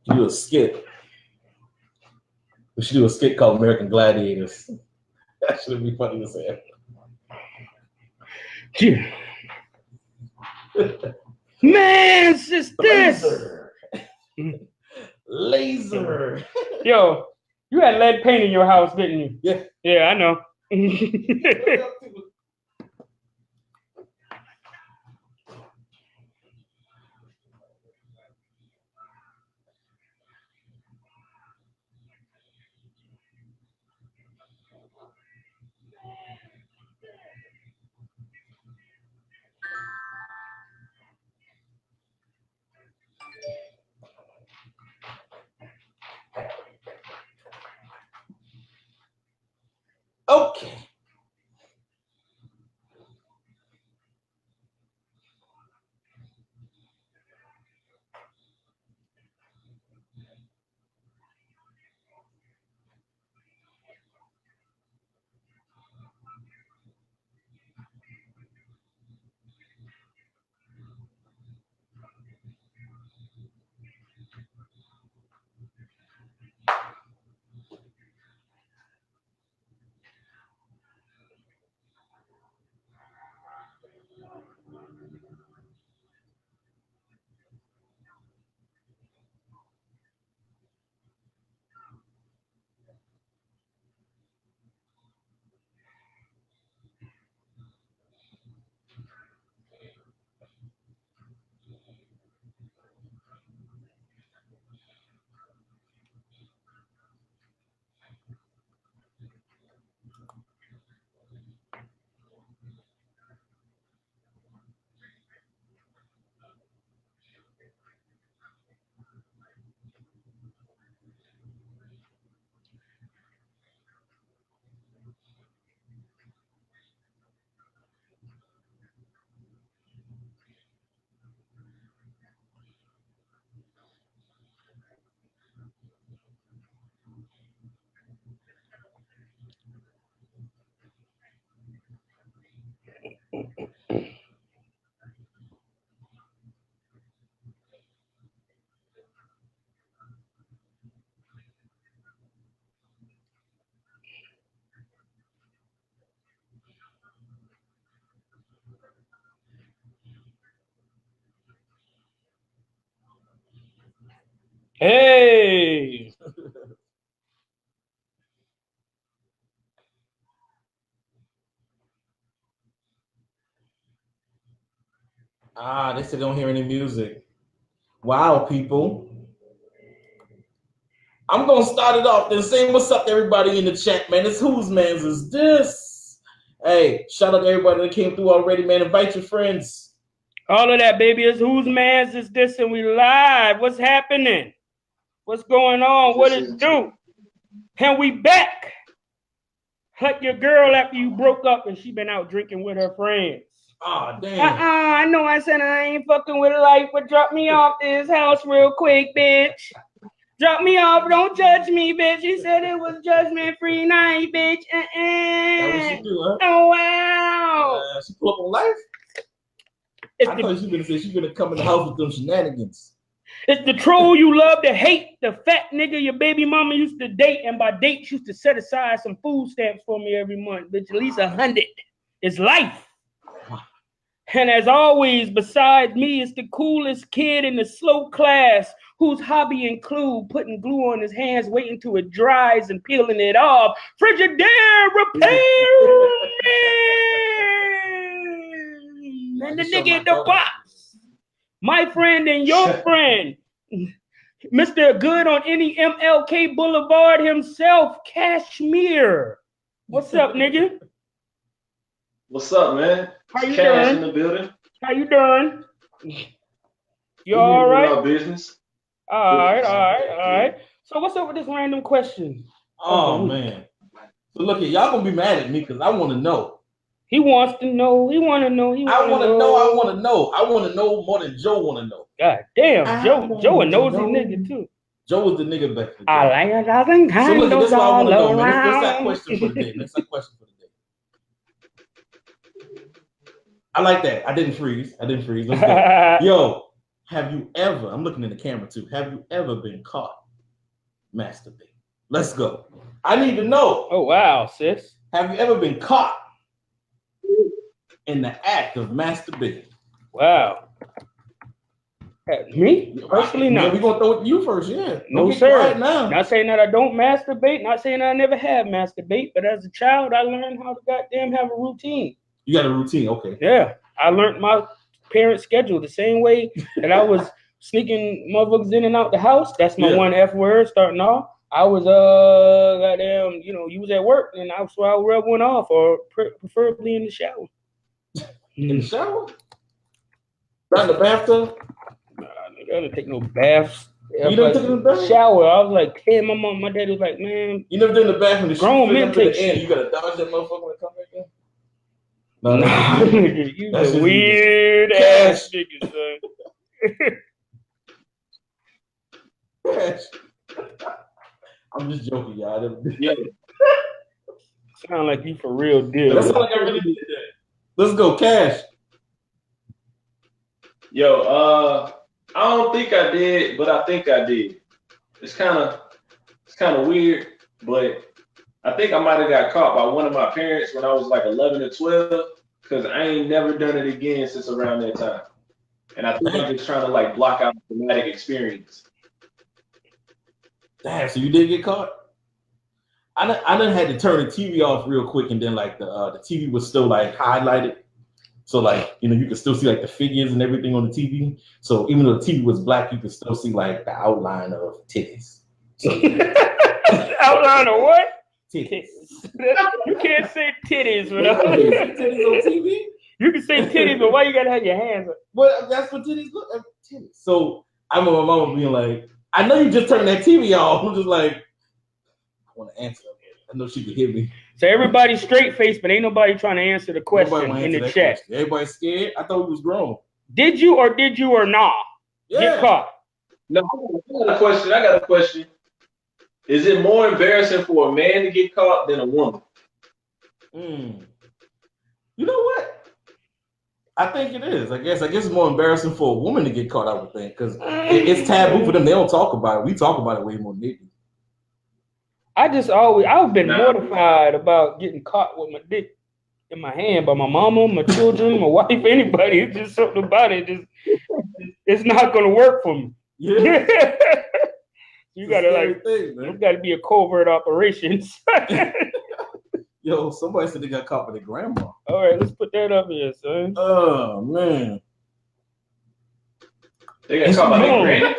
Do a skit. We should do a skit called American Gladiators. That should be funny as hell. Yeah. Man, it's just this. Laser. Yo, you had lead paint in your house, didn't you? Yeah. Yeah, I know. Okay. Hey. They said they don't hear any music. Wow, people. I'm gonna start it off then saying what's up to everybody in the chat, man. It's whose man's is this? Hey, shout out to everybody that came through already, man. Invite your friends. All of that, baby, is whose man's is this, and we live. What's happening? What's going on? What it do? And we back. Hut your girl after you broke up and she been out drinking with her friends. Oh, damn. I know I said I ain't fucking with life, but drop me off this house real quick, bitch. Drop me off, don't judge me, bitch. She said it was judgment-free night, bitch. That what she do, huh? Oh, wow. She pull up on life? I thought she was gonna say she's gonna come in the house with them shenanigans. It's the troll you love to hate, the fat nigga your baby mama used to date, and by date she used to set aside some food stamps for me every month, bitch, at least 100. It's life. And as always, besides me, it's the coolest kid in the slow class whose hobby include putting glue on his hands, waiting till it dries and peeling it off. Frigidaire Repairman! And the nigga in the box. My friend and your friend. Mr. Good on any MLK Boulevard himself, Kashmir. What's up, nigga? What's up, man? How you Cash doing? in the building. How you doing? You all right? Our business. All right. So what's up with this random question? Oh man. So look, y'all gonna be mad at me because I want to know. He wants to know. I want to know. I want to know more than Joe want to know. God damn, Joe a nosy nigga too. Joe was the nigga back then. I like a dozen candles. So look, this is what I want to know, man. That's that question for the day. I like that. I didn't freeze. Let's go. Yo, Have you ever, I'm looking in the camera too, have you ever been caught masturbating? Let's go. I need to know. Oh, wow, sis. Have you ever been caught in the act of masturbating? Wow. Me? Personally, no. Yeah, we're going to throw it to you first, yeah. No, get sir. quiet now. Not saying that I don't masturbate, not saying I never have masturbate, but as a child, I learned how to goddamn have a routine. You got a routine, okay. Yeah. I learned my parents' schedule the same way that I was sneaking motherfuckers in and out the house. That's my one F word starting off. I was, goddamn, you was at work, and I would rub one off, or preferably in the shower. In the shower? Not in the bathtub? I don't take no baths. You never took in the bath? Shower. I was like 10. My dad was like, man. You never did in the bathroom. Grown men take shit. You gotta dodge that motherfucker when it comes back in? No. You a weird ass nigga, son. Cash. I'm just joking, y'all. Yeah. Sound like you for real deal. That sound like I really did that. Let's go, Cash. Yo, I don't think I did, but I think I did. It's kind of weird, but I think I might have got caught by one of my parents when I was like 11 or 12, because I ain't never done it again since around that time. And I think I'm just trying to like block out the traumatic experience. Damn, so you did get caught? I done had to turn the TV off real quick, and then like the TV was still like highlighted. So like, you could still see like the figures and everything on the TV. So even though the TV was black, you could still see like the outline of titties. So, outline of what? Titties. You can't say titties without titties on TV. You can say titties, but why you gotta have your hands up? Well, that's what titties look like. Titties. So I remember my mama being like, I know you just turned that TV off. I'm just like, I want to answer. I know she could hear me. So everybody's straight faced, but ain't nobody trying to answer the question in the chat. Question. Everybody's scared. I thought we was grown. Did you or not get caught? No, I got a question. Is it more embarrassing for a man to get caught than a woman? You know what? I think it is. I guess it's more embarrassing for a woman to get caught, I would think, because it's taboo for them. They don't talk about it. We talk about it way more than they do. I've been mortified about getting caught with my dick in my hand by my mama, my children, my wife, anybody. It's just something about it. It's not gonna work for me. Yeah. You gotta be a covert operation. Yo, somebody said they got caught by their grandma. All right, let's put that up here, son. Oh man. They got caught by their grandma?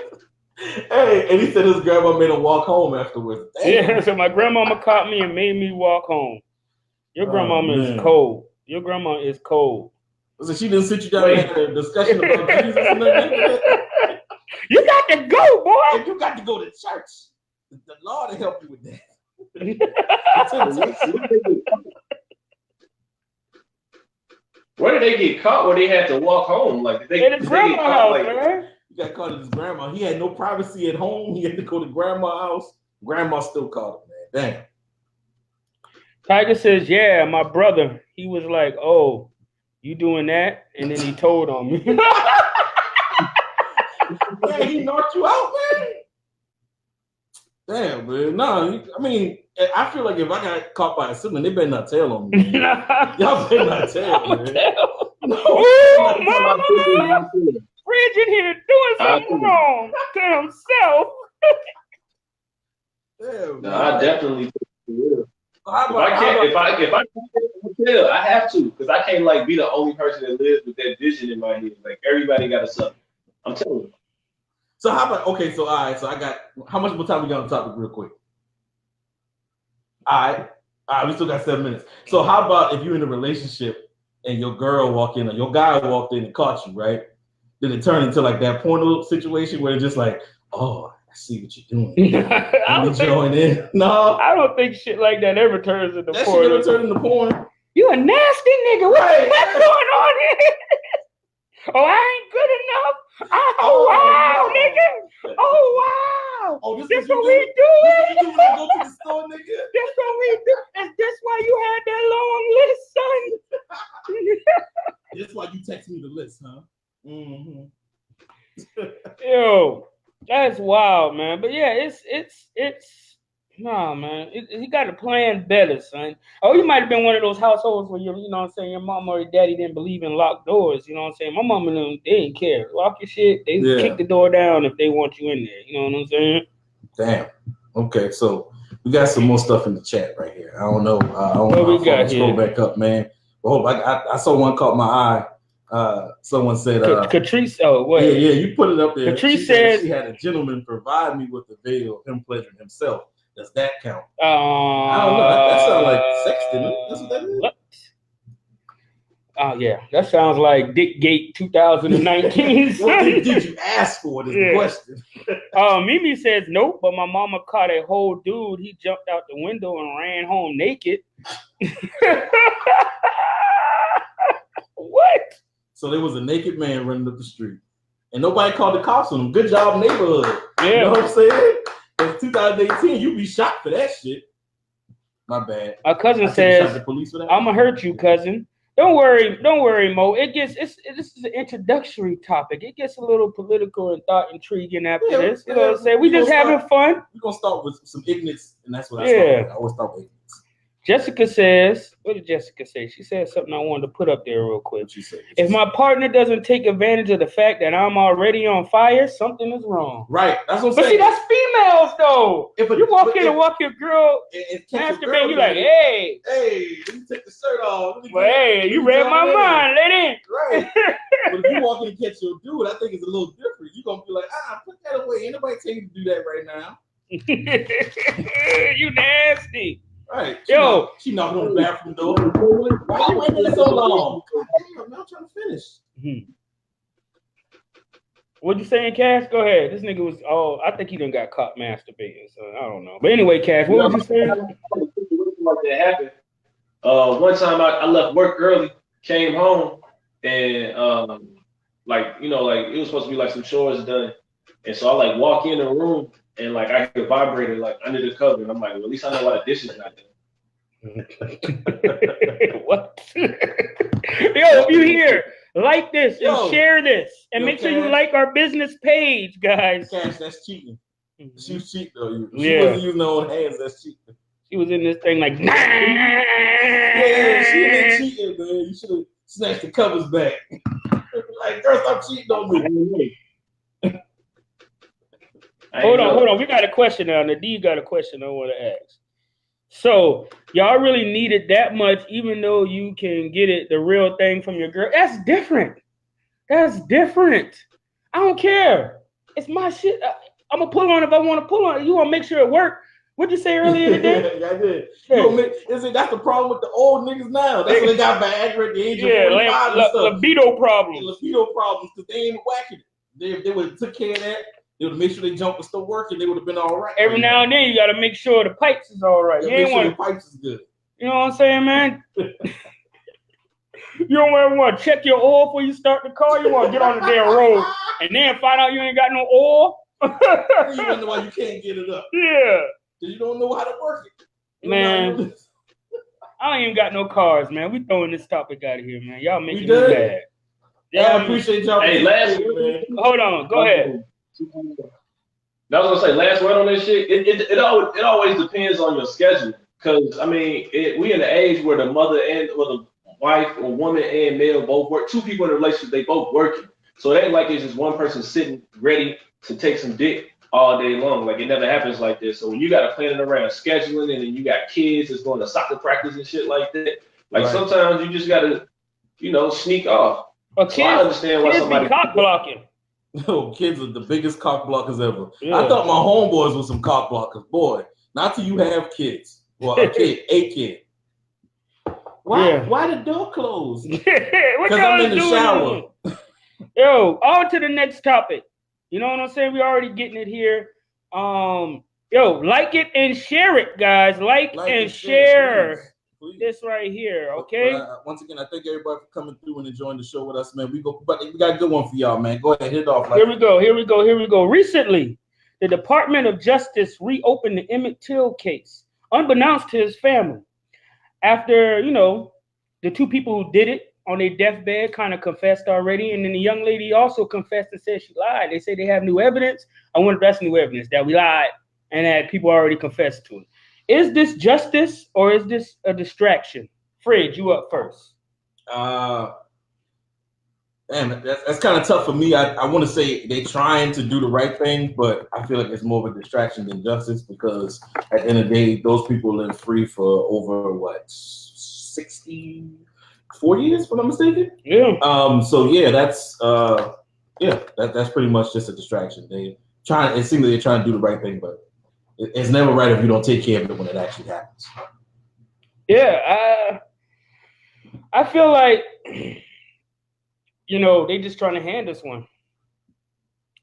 Hey, and he said his grandma made him walk home afterwards. Damn. Yeah, so my grandmama caught me and made me walk home. Your grandmama is cold. Your grandma is cold. So she didn't sit you down and have a discussion about Jesus and everything? You got to go, boy. And you got to go to church. The Lord will help you with that. Where did they get caught where they had to walk home? Like in his grandma's house, man. He got caught at his grandma. He had no privacy at home. He had to go to grandma's house. Grandma still caught him, man. Damn. Tiger says, yeah, my brother, he was like, oh, you doing that? And then he told on me. Yeah, he knocked you out, man. Damn, man. No, I mean, I feel like if I got caught by a sibling, they better not tell on me. Y'all better not tell, man. No. Oh, mama! Fridge in here doing something wrong to himself. Damn, no, I definitely. If I tell, I have to, because I can't like be the only person that lives with that vision in my head. Like everybody got a something. I'm telling you. So how about so all right, so I got how much more time we got on the topic real quick? All right, we still got 7 minutes. So how about if you're in a relationship and your girl walked in or your guy walked in and caught you, right? Did it turn into like that porno situation where it's just like, oh, I see what you're doing. I'm enjoying it. No, I don't think shit like that ever turns into that porn. That shit never turned into porn. You a nasty nigga. What's going on here? Oh, I ain't good enough. Oh wow, nigga. Oh wow. Oh, this what we doing? This is what you do when I go to the store, nigga. That's what we do. Is this why you had that long list, son? That's why you text me the list, huh? Mm-hmm. Yo, that's wild, man. But yeah, it's nah, man. You got to plan better, son. Oh, you might have been one of those households where you know what I'm saying, your mom or your daddy didn't believe in locked doors. You know what I'm saying? My mom and them, they didn't care. Lock your shit. They kick the door down if they want you in there. You know what I'm saying? Damn. Okay, so we got some more stuff in the chat right here. I don't know. I don't What know. we got Scroll here? back up, man. Well, I saw one caught my eye. Someone said, Catrice. Oh, what? Yeah, you put it up there. Catrice says she had a gentleman provide me with the veil, him pleasuring himself. Does that count? I don't know. That sounds like sexting. That's what that is. What? Oh yeah, that sounds like Dick Gate 2019. What did you ask for? Is the question. Mimi says nope, but my mama caught a whole dude. He jumped out the window and ran home naked. What? So there was a naked man running up the street, and nobody called the cops on him. Good job, neighborhood. Yeah. You know what I'm saying? In 2018, you be shot for that shit. My bad. My cousin says, "I'm gonna hurt you, cousin." Don't worry, Mo. This is an introductory topic. It gets a little political and thought intriguing after this. You know what I'm saying? We just having fun. We're gonna start with some ignorance, and that's what I start with. I always start with ignorance. Jessica says, what did Jessica say? She said something I wanted to put up there real quick. She said, if my partner doesn't take advantage of the fact that I'm already on fire, something is wrong. Right. That's what I'm saying. But see, that's females though. If you walk in and walk your girl, masturbate, you like, hey, let me take the shirt off. Well, hey, you read my mind, lady. Right. But if you walk in and catch your dude, I think it's a little different. You're gonna be like, put that away. Ain't nobody tell you to do that right now. You nasty. Right. She Yo. knocked on the bathroom door. Why you waiting so long? I'm not trying to finish. Mm-hmm. What you saying, Cash? Go ahead. This nigga was, I think he done got caught masturbating, so I don't know. But anyway, Cash, what was you saying? Like that happened. One time I left work early, came home, and it was supposed to be like some chores done. And so I walk in the room and I hear a vibrator under the cover, and I'm like, well, at least I know why the dishes not done. What? Yo, if you hear, like this and share this, and make sure you like our business page, guys. Cash, that's cheating. She was cheating though. She wasn't using her own hands. That's cheating. She was in this thing like, nah. Yeah, she ain't cheating, man. You should have snatched the covers back. Girl, stop cheating on me. Hold on. We got a question now. Nadeem got a question I want to ask. So, y'all really need it that much, even though you can get it, the real thing from your girl? That's different. I don't care. It's my shit. I'm going to pull on if I want to pull on it. You want to make sure it works. What'd you say earlier today? Yeah, I did. Yeah. That's the problem with the old niggas now. That's when they got Viagra at the age of 45 and stuff. Libido problems. Libido problems because they ain't whacking it. If they would have took care of that, they would have made sure they jump was still working. They would have been all right. Every now and then, you got to make sure the pipes is all right. You ain't want the pipes is good. You know what I'm saying, man? You don't ever want to check your oil before you start the car. You want to get on the damn road and then find out you ain't got no oil. You wonder why you can't get it up. Yeah. Because you don't know how to work it. Man, I ain't even got no cars, man. We throwing this topic out of here, man. Y'all making me mad. Yeah, I appreciate y'all. Hey, hold on. Go ahead. I was gonna say, last word on this shit. It always depends on your schedule, because I mean, we in the age where the mother or the wife or woman and male both work. Two people in a relationship, they both working. So it ain't like it's just one person sitting ready to take some dick all day long. It never happens like this. So when you got to plan it around scheduling, and then you got kids that's going to soccer practice and shit like that. Sometimes you just got to, sneak off. So I understand why somebody cock blocking. No, kids are the biggest cock blockers ever. Yeah. I thought my homeboys were some cock blockers. Boy, not till you have kids. Well, a kid. Why the door closed? Because I'm in the shower. Yo, on to the next topic. You know what I'm saying? We already getting it here. Like it and share it, guys. Like and share. Please. This right here, okay? Once again, I thank everybody for coming through and enjoying the show with us, man. We got a good one for y'all, man. Go ahead, hit it off. Here we go. Recently, the Department of Justice reopened the Emmett Till case, unbeknownst to his family, after the two people who did it on their deathbed kind of confessed already, and then the young lady also confessed and said she lied. They say they have new evidence. I wonder if that's new evidence that we lied and that people already confessed to it. Is this justice or is this a distraction? Fred, you up first. Man, that's kind of tough for me. I want to say they're trying to do the right thing, but I feel like it's more of a distraction than justice because at the end of the day, those people live free for over 64 years, if I'm not mistaken. Yeah. So yeah, that's pretty much just a distraction. It seems like they're trying to do the right thing, but it's never right if you don't take care of it when it actually happens. Yeah, I feel like they just trying to hand us one.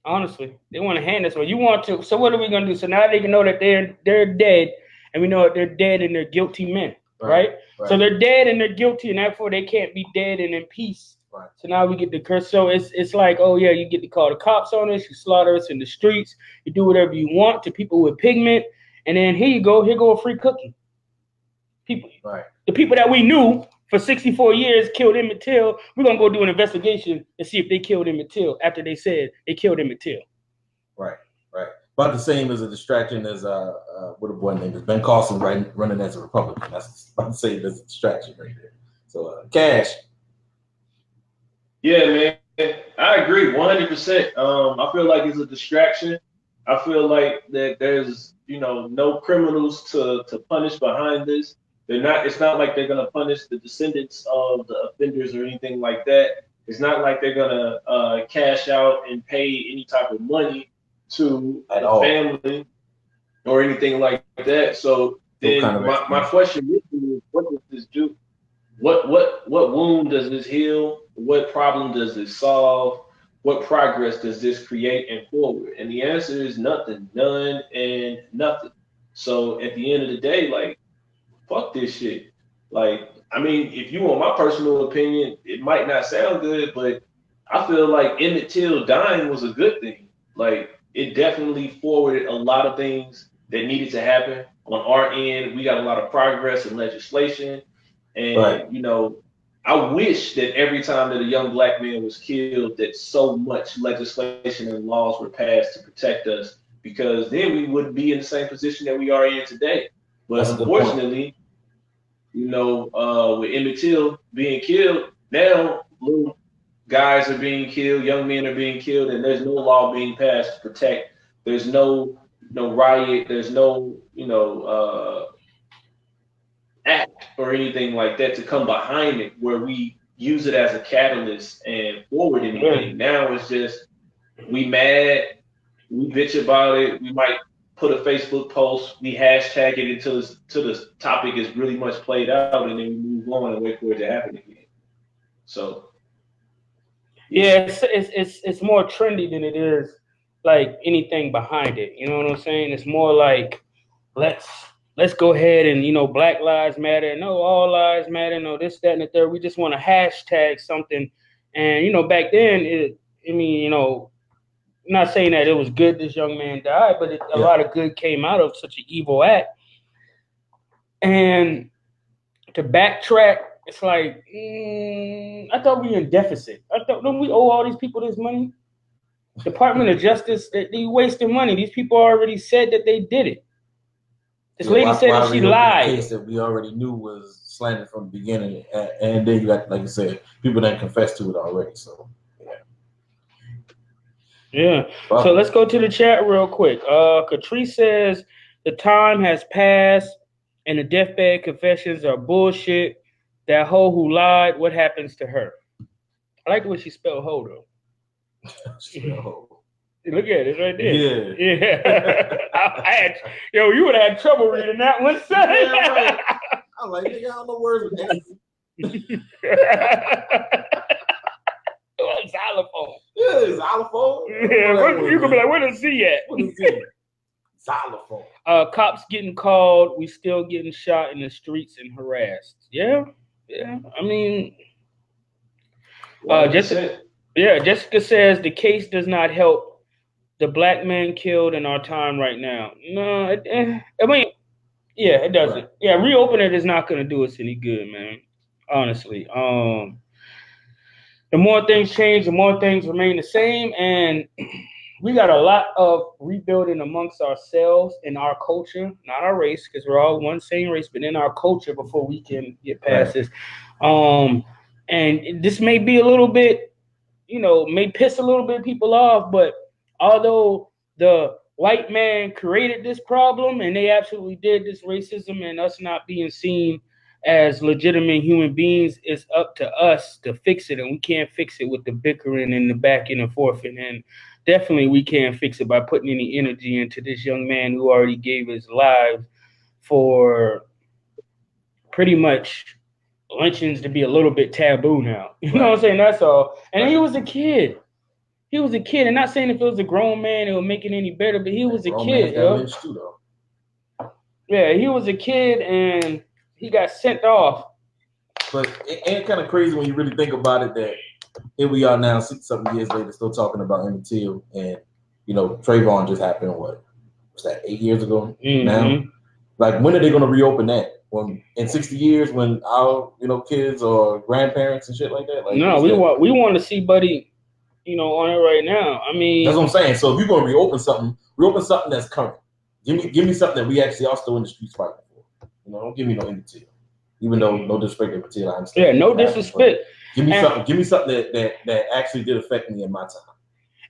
Honestly, they want to hand us one. You want to? So what are we gonna do? So now they can know that they're dead, and we know that they're dead and they're guilty men, right? So they're dead and they're guilty, and therefore they can't be dead and in peace. Right. So now we get the curse. So it's like, oh yeah, you get to call the cops on us, you slaughter us in the streets, you do whatever you want to people with pigment, and then here go a free cookie. People, the people that we knew for 64 years killed Emmett Till. We're gonna go do an investigation and see if they killed Emmett Till after they said they killed Emmett Till. Right. About the same as a distraction as what a boy named is Ben Carson running as a Republican. That's about the same as a distraction right there. So Cash. Yeah, man, I agree 100%. I feel like it's a distraction. I feel like that there's no criminals to punish behind this. It's not like they're gonna punish the descendants of the offenders or anything like that. It's not like they're gonna cash out and pay any type of money to the family or anything like that. So then my question is, what does this do? What wound does this heal? What problem does this solve? What progress does this create and forward? And the answer is nothing, none, and nothing. So at the end of the day, like, fuck this shit. Like, I mean, if you want my personal opinion, it might not sound good, but I feel like Emmett Till dying was a good thing. Like, it definitely forwarded a lot of things that needed to happen on our end. We got a lot of progress and legislation. And, I wish that every time that a young black man was killed, that so much legislation and laws were passed to protect us, because then we wouldn't be in the same position that we are in today. But unfortunately, with Emmett Till being killed, now little guys are being killed, young men are being killed, and there's no law being passed to protect. There's no riot, there's no act or anything like that to come behind it where we use it as a catalyst and forward anything. Now it's just we mad, we bitch about it, we might put a Facebook post, we hashtag it until the topic is really much played out, and then we move on and wait for it to happen again. So it's more trendy than it is like anything behind it. You know what I'm saying? It's more like let's go ahead and Black Lives Matter, no, all lives matter, no, this, that, and the third. We just want to hashtag something. And back then not saying that it was good this young man died, but a lot of good came out of such an evil act. And to backtrack, it's like, I thought we were in deficit. Don't we owe all these people this money? Department of Justice, they wasting money. These people already said that they did it. This lady said that she lied. Case that we already knew was slanted from the beginning, and then you got, like you said, people that confessed to it already. So yeah. So let's go to the chat real quick. Catrice says the time has passed and the deathbed confessions are bullshit. That hoe who lied, what happens to her? I like the way she spelled hoe though. Look at it right there. Yeah. You would have had trouble reading that one, son. Yeah, right. I'm like, nigga, I don't know words with that. Xylophone. Yeah, xylophone. Yeah, you could be like, where the Z at? What is it? Xylophone. Cops getting called. We still getting shot in the streets and harassed. Yeah. I mean, Jessica says the case does not help the black man killed in our time right now. No, it doesn't. Right. Yeah, reopen it is not going to do us any good, man. Honestly. the more things change, the more things remain the same. And we got a lot of rebuilding amongst ourselves in our culture, not our race, because we're all one same race, but in our culture before we can get past this. And this may be a little bit, may piss a little bit of people off, but although the white man created this problem and they absolutely did, this racism and us not being seen as legitimate human beings, it's up to us to fix it, and we can't fix it with the bickering and the back and forth. And definitely we can't fix it by putting any energy into this young man who already gave his life for pretty much lynchings to be a little bit taboo now. You know what I'm saying? That's all. And he was a kid. He was a kid. And not saying if it was a grown man, it would make it any better, but he was a kid, yo. Yeah, he was a kid and he got sent off. But it ain't kind of crazy when you really think about it that here we are now, 6-something years later, still talking about Emmett Till, and Trayvon just happened. What was that? 8 years ago now. Like, when are they going to reopen that? When in 60 years, when our kids or grandparents and shit like that? Like, no, we want to see Buddy, on it right now. I mean, that's what I'm saying. So if you're going to reopen something that's current. Give me something that we actually are still in the streets fighting for. Don't give me no Emmett Till. Even though no disrespect to Emmett Till, I understand. Yeah, no disrespect. Give me something that actually did affect me in my time.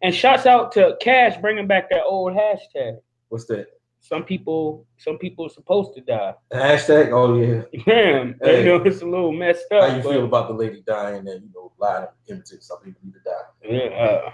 And shouts out to Cash bringing back that old hashtag. What's that? Some people are supposed to die. The hashtag? Oh yeah. Man, it's a little messed up. How you feel about the lady dying and lying to Emmett Till? Some people need to die. Yeah.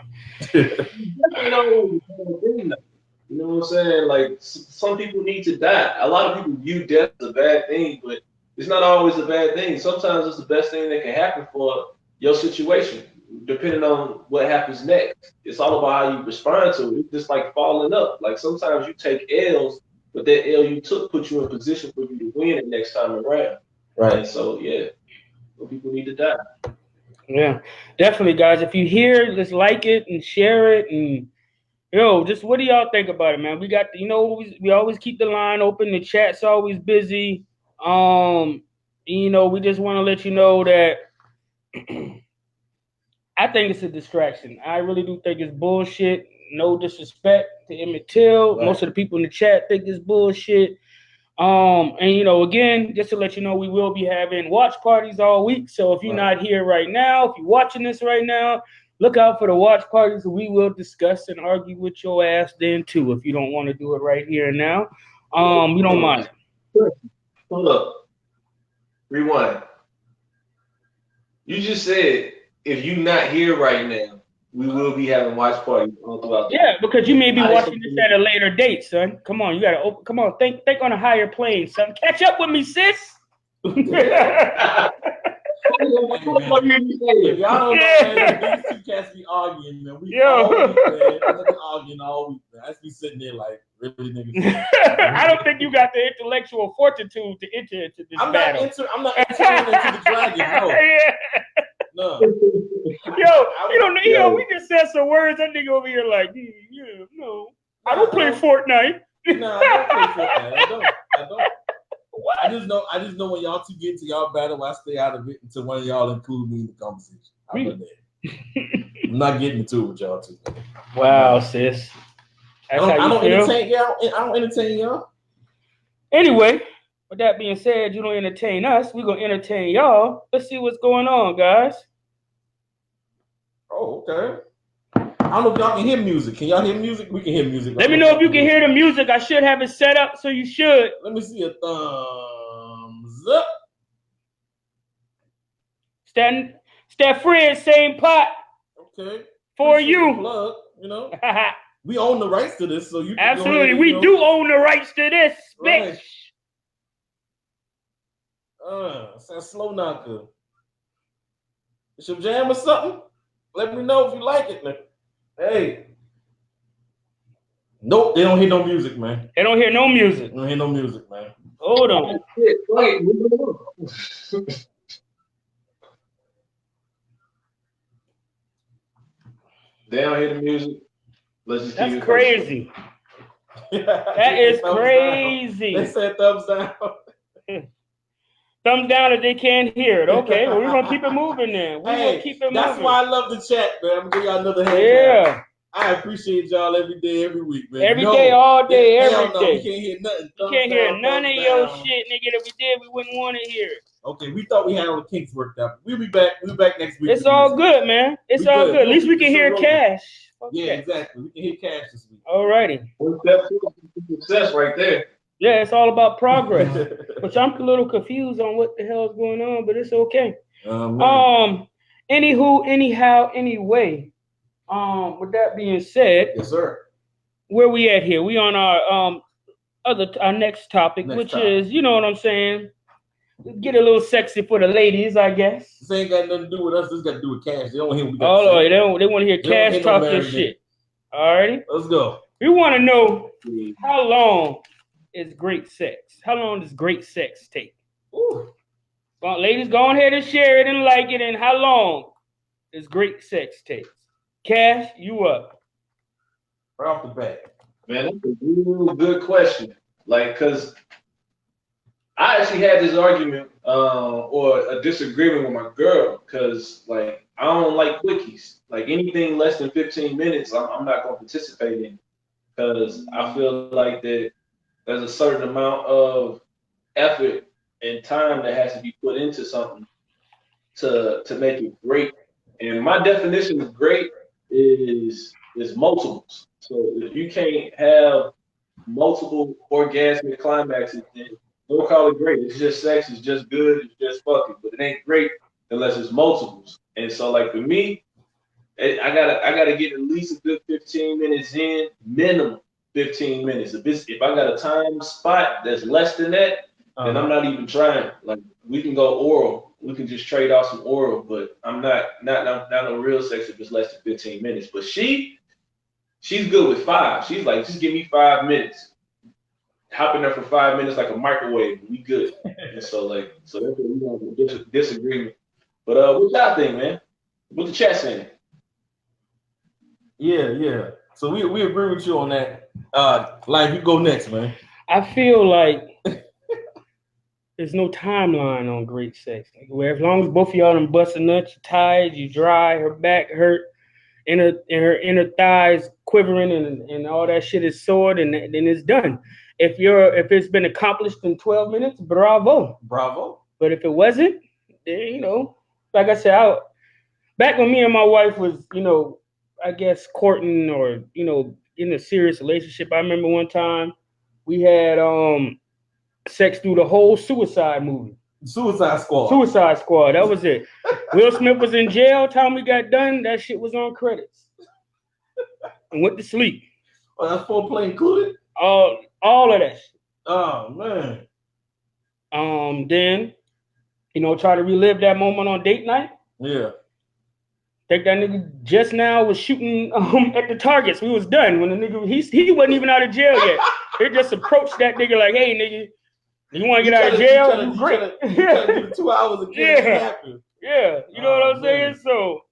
You know what I'm saying? Like, some people need to die. A lot of people view death as a bad thing, but it's not always a bad thing. Sometimes it's the best thing that can happen for your situation, depending on what happens next. It's all about how you respond to it. It's just like falling up. Like, sometimes you take L's, but that L you took put you in position for you to win it next time around. Right. And so, yeah, people need to die. Yeah, definitely, guys. If you hear, just like it and share it, and just what do y'all think about it, man? We got, we always keep the line open. The chat's always busy. We just want to let you know that I think it's a distraction. I really do think it's bullshit. No disrespect to Emmett Till. Right. Most of the people in the chat think it's bullshit. And again, just to let you know, we will be having watch parties all week. So if you're not here right now, if you're watching this right now, look out for the watch parties. We will discuss and argue with your ass then too. If you don't want to do it right here and now, we don't mind. Hold up. Rewind. You just said if you're not here right now, we will be having watch parties all throughout the Yeah, because you may be watching this at a later date, son. Come on, you gotta open. Come on, think on a higher plane, son. Catch up with me, sis. If y'all don't know, man, these two cats be arguing, man. We arguing all week, man. I just be sitting there like, really, niggas. I don't think you got the intellectual fortitude to enter into this battle. I'm not entering into the dragon, no. Yeah. No. We just said some words. That nigga over here like, no. I don't play Fortnite. No, I don't play Fortnite. I don't. What? I just know when y'all two get into y'all battle, I stay out of it until one of y'all include me in the conversation. I'm not getting into it with y'all two. Wow, sis. I don't entertain y'all. I don't entertain y'all. Anyway, with that being said, you don't entertain us. We're gonna entertain y'all. Let's see what's going on, guys. Oh, okay. I don't know if y'all can hear music. Can y'all hear music? We can hear music. Let me know if you can hear the music. I should have it set up, so you should. Let me see a thumbs up. Steph Fred, same pot. Okay. For you. Plug, we own the rights to this, so you can absolutely. We do own the rights to this, bitch. Right. It's that slow knocker. It's your jam or something? Let me know if you like it, man. Hey. Nope, they don't hear no music, man. They don't hear no music. They don't hear no music, man. Hold on. They don't hear the music. Let's just That's crazy. That is crazy. They said thumbs down. Thumbs down if they can't hear it. Okay, well, we're gonna keep it moving then. We'll keep it moving. That's why I love the chat, man. I'm gonna give y'all another hand. Yeah. I appreciate y'all every day, every week, man. Every day, all day, every day. We can't hear nothing. You can't hear none of your shit, nigga. If we did, we wouldn't want to hear it. Okay, we thought we had all the kinks worked out. We'll be back. We'll be back next week. It's all good, man. It's all good. At least we can hear Cash. Yeah, exactly. We can hear Cash this week. All righty. That's success right there. Yeah, it's all about progress. Which I'm a little confused on what the hell is going on, but it's okay. Anywho, anyhow, anyway. With that being said, yes, sir. Where we at here? We on our our next topic, which is, you know what I'm saying? Get a little sexy for the ladies, I guess. This ain't got nothing to do with us. This got to do with Cash. They don't hear what we got to say. They want to hear Cash talk this shit. All righty? Let's go. We want to know, how long is great sex? How long does great sex take? Ooh. Well, ladies, go ahead and share it and like it. And how long does great sex take? Cash, you up. Right off the bat. Man, that's a real good question. Like, because I actually had this argument or a disagreement with my girl because, like, I don't like quickies. Like, anything less than 15 minutes, I'm not going to participate in because I feel like that there's a certain amount of effort and time that has to be put into something to make it great. And my definition of great is multiples. So if you can't have multiple orgasmic climaxes, then don't call it great. It's just sex. It's just good. It's just fucking. But it ain't great unless it's multiples. And so, like for me, I gotta get at least a good 15 minutes in, minimum 15 minutes. If I got a time spot that's less than that, then I'm not even trying. Like we can go oral. We can just trade off some oral, but I'm not no real sex if it's less than 15 minutes. But she's good with 5. She's like, just give me 5 minutes. Hop in there for 5 minutes like a microwave. We good. And so that's what we have a disagreement. But what y'all think, man? What the chat saying? Yeah. So we agree with you on that. Like you go next, man. I feel like there's no timeline on great sex. Where as long as both of y'all done busted nuts, you're tired, you dry, her back hurt, and her inner thighs quivering and all that shit is sore, and then it's done. If it's been accomplished in 12 minutes, bravo. But if it wasn't, then, like I said, back when me and my wife was, I guess courting or, in a serious relationship, I remember one time we had sex through the whole Suicide movie. Suicide Squad. That was it. Will Smith was in jail. Time we got done, that shit was on credits. And went to sleep. Oh, that's foreplay included? All of that shit. Oh, man. Then, try to relive that moment on date night. Yeah. Think that nigga just now was shooting at the targets. We was done when the nigga, he wasn't even out of jail yet. They just approached that nigga like, hey, nigga, you want to get out of jail? Great. You trying to get 2 hours again. Yeah. You know what I'm saying? So,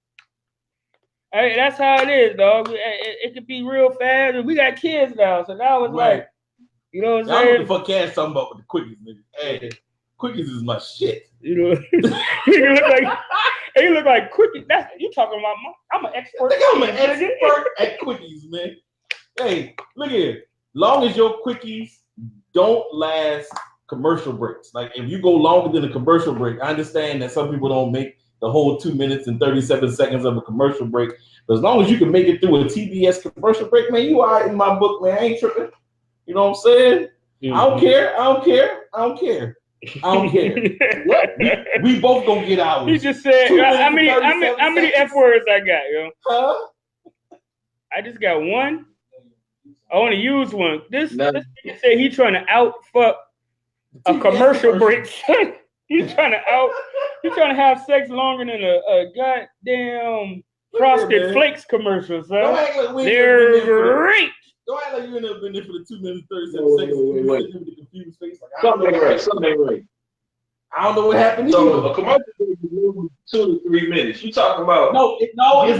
hey, that's how it is, dog. It could be real fast. And we got kids now. So now it's like, you know what I'm saying? I don't know what the fuck Cash talking about with the quickies, nigga. Hey, quickies is my shit. He look like quickies. That's you talking about. I'm an expert. I'm an expert at quickies, man. Hey, look here. Long as your quickies don't last commercial breaks. Like if you go longer than a commercial break, I understand that some people don't make the whole 2 minutes and 37 seconds of a commercial break. But as long as you can make it through a TBS commercial break, man, you are in my book, man. I ain't tripping. You know what I'm saying? Mm-hmm. I don't care. What? We both gonna get ours. He just said, how many F words I got, yo? Huh? I just got one. I want to use one. This nigga said he trying to out fuck a commercial break. He's trying to have sex longer than a goddamn Frosted Flakes commercial, son. They're great. Don't act like you ain't never been there for the 2 minutes 37 seconds. Wait. With the confused face. Like, Something ain't right. I don't know what happened. So a commercial is 2 to 3 minutes. You talking about? No, it's not 2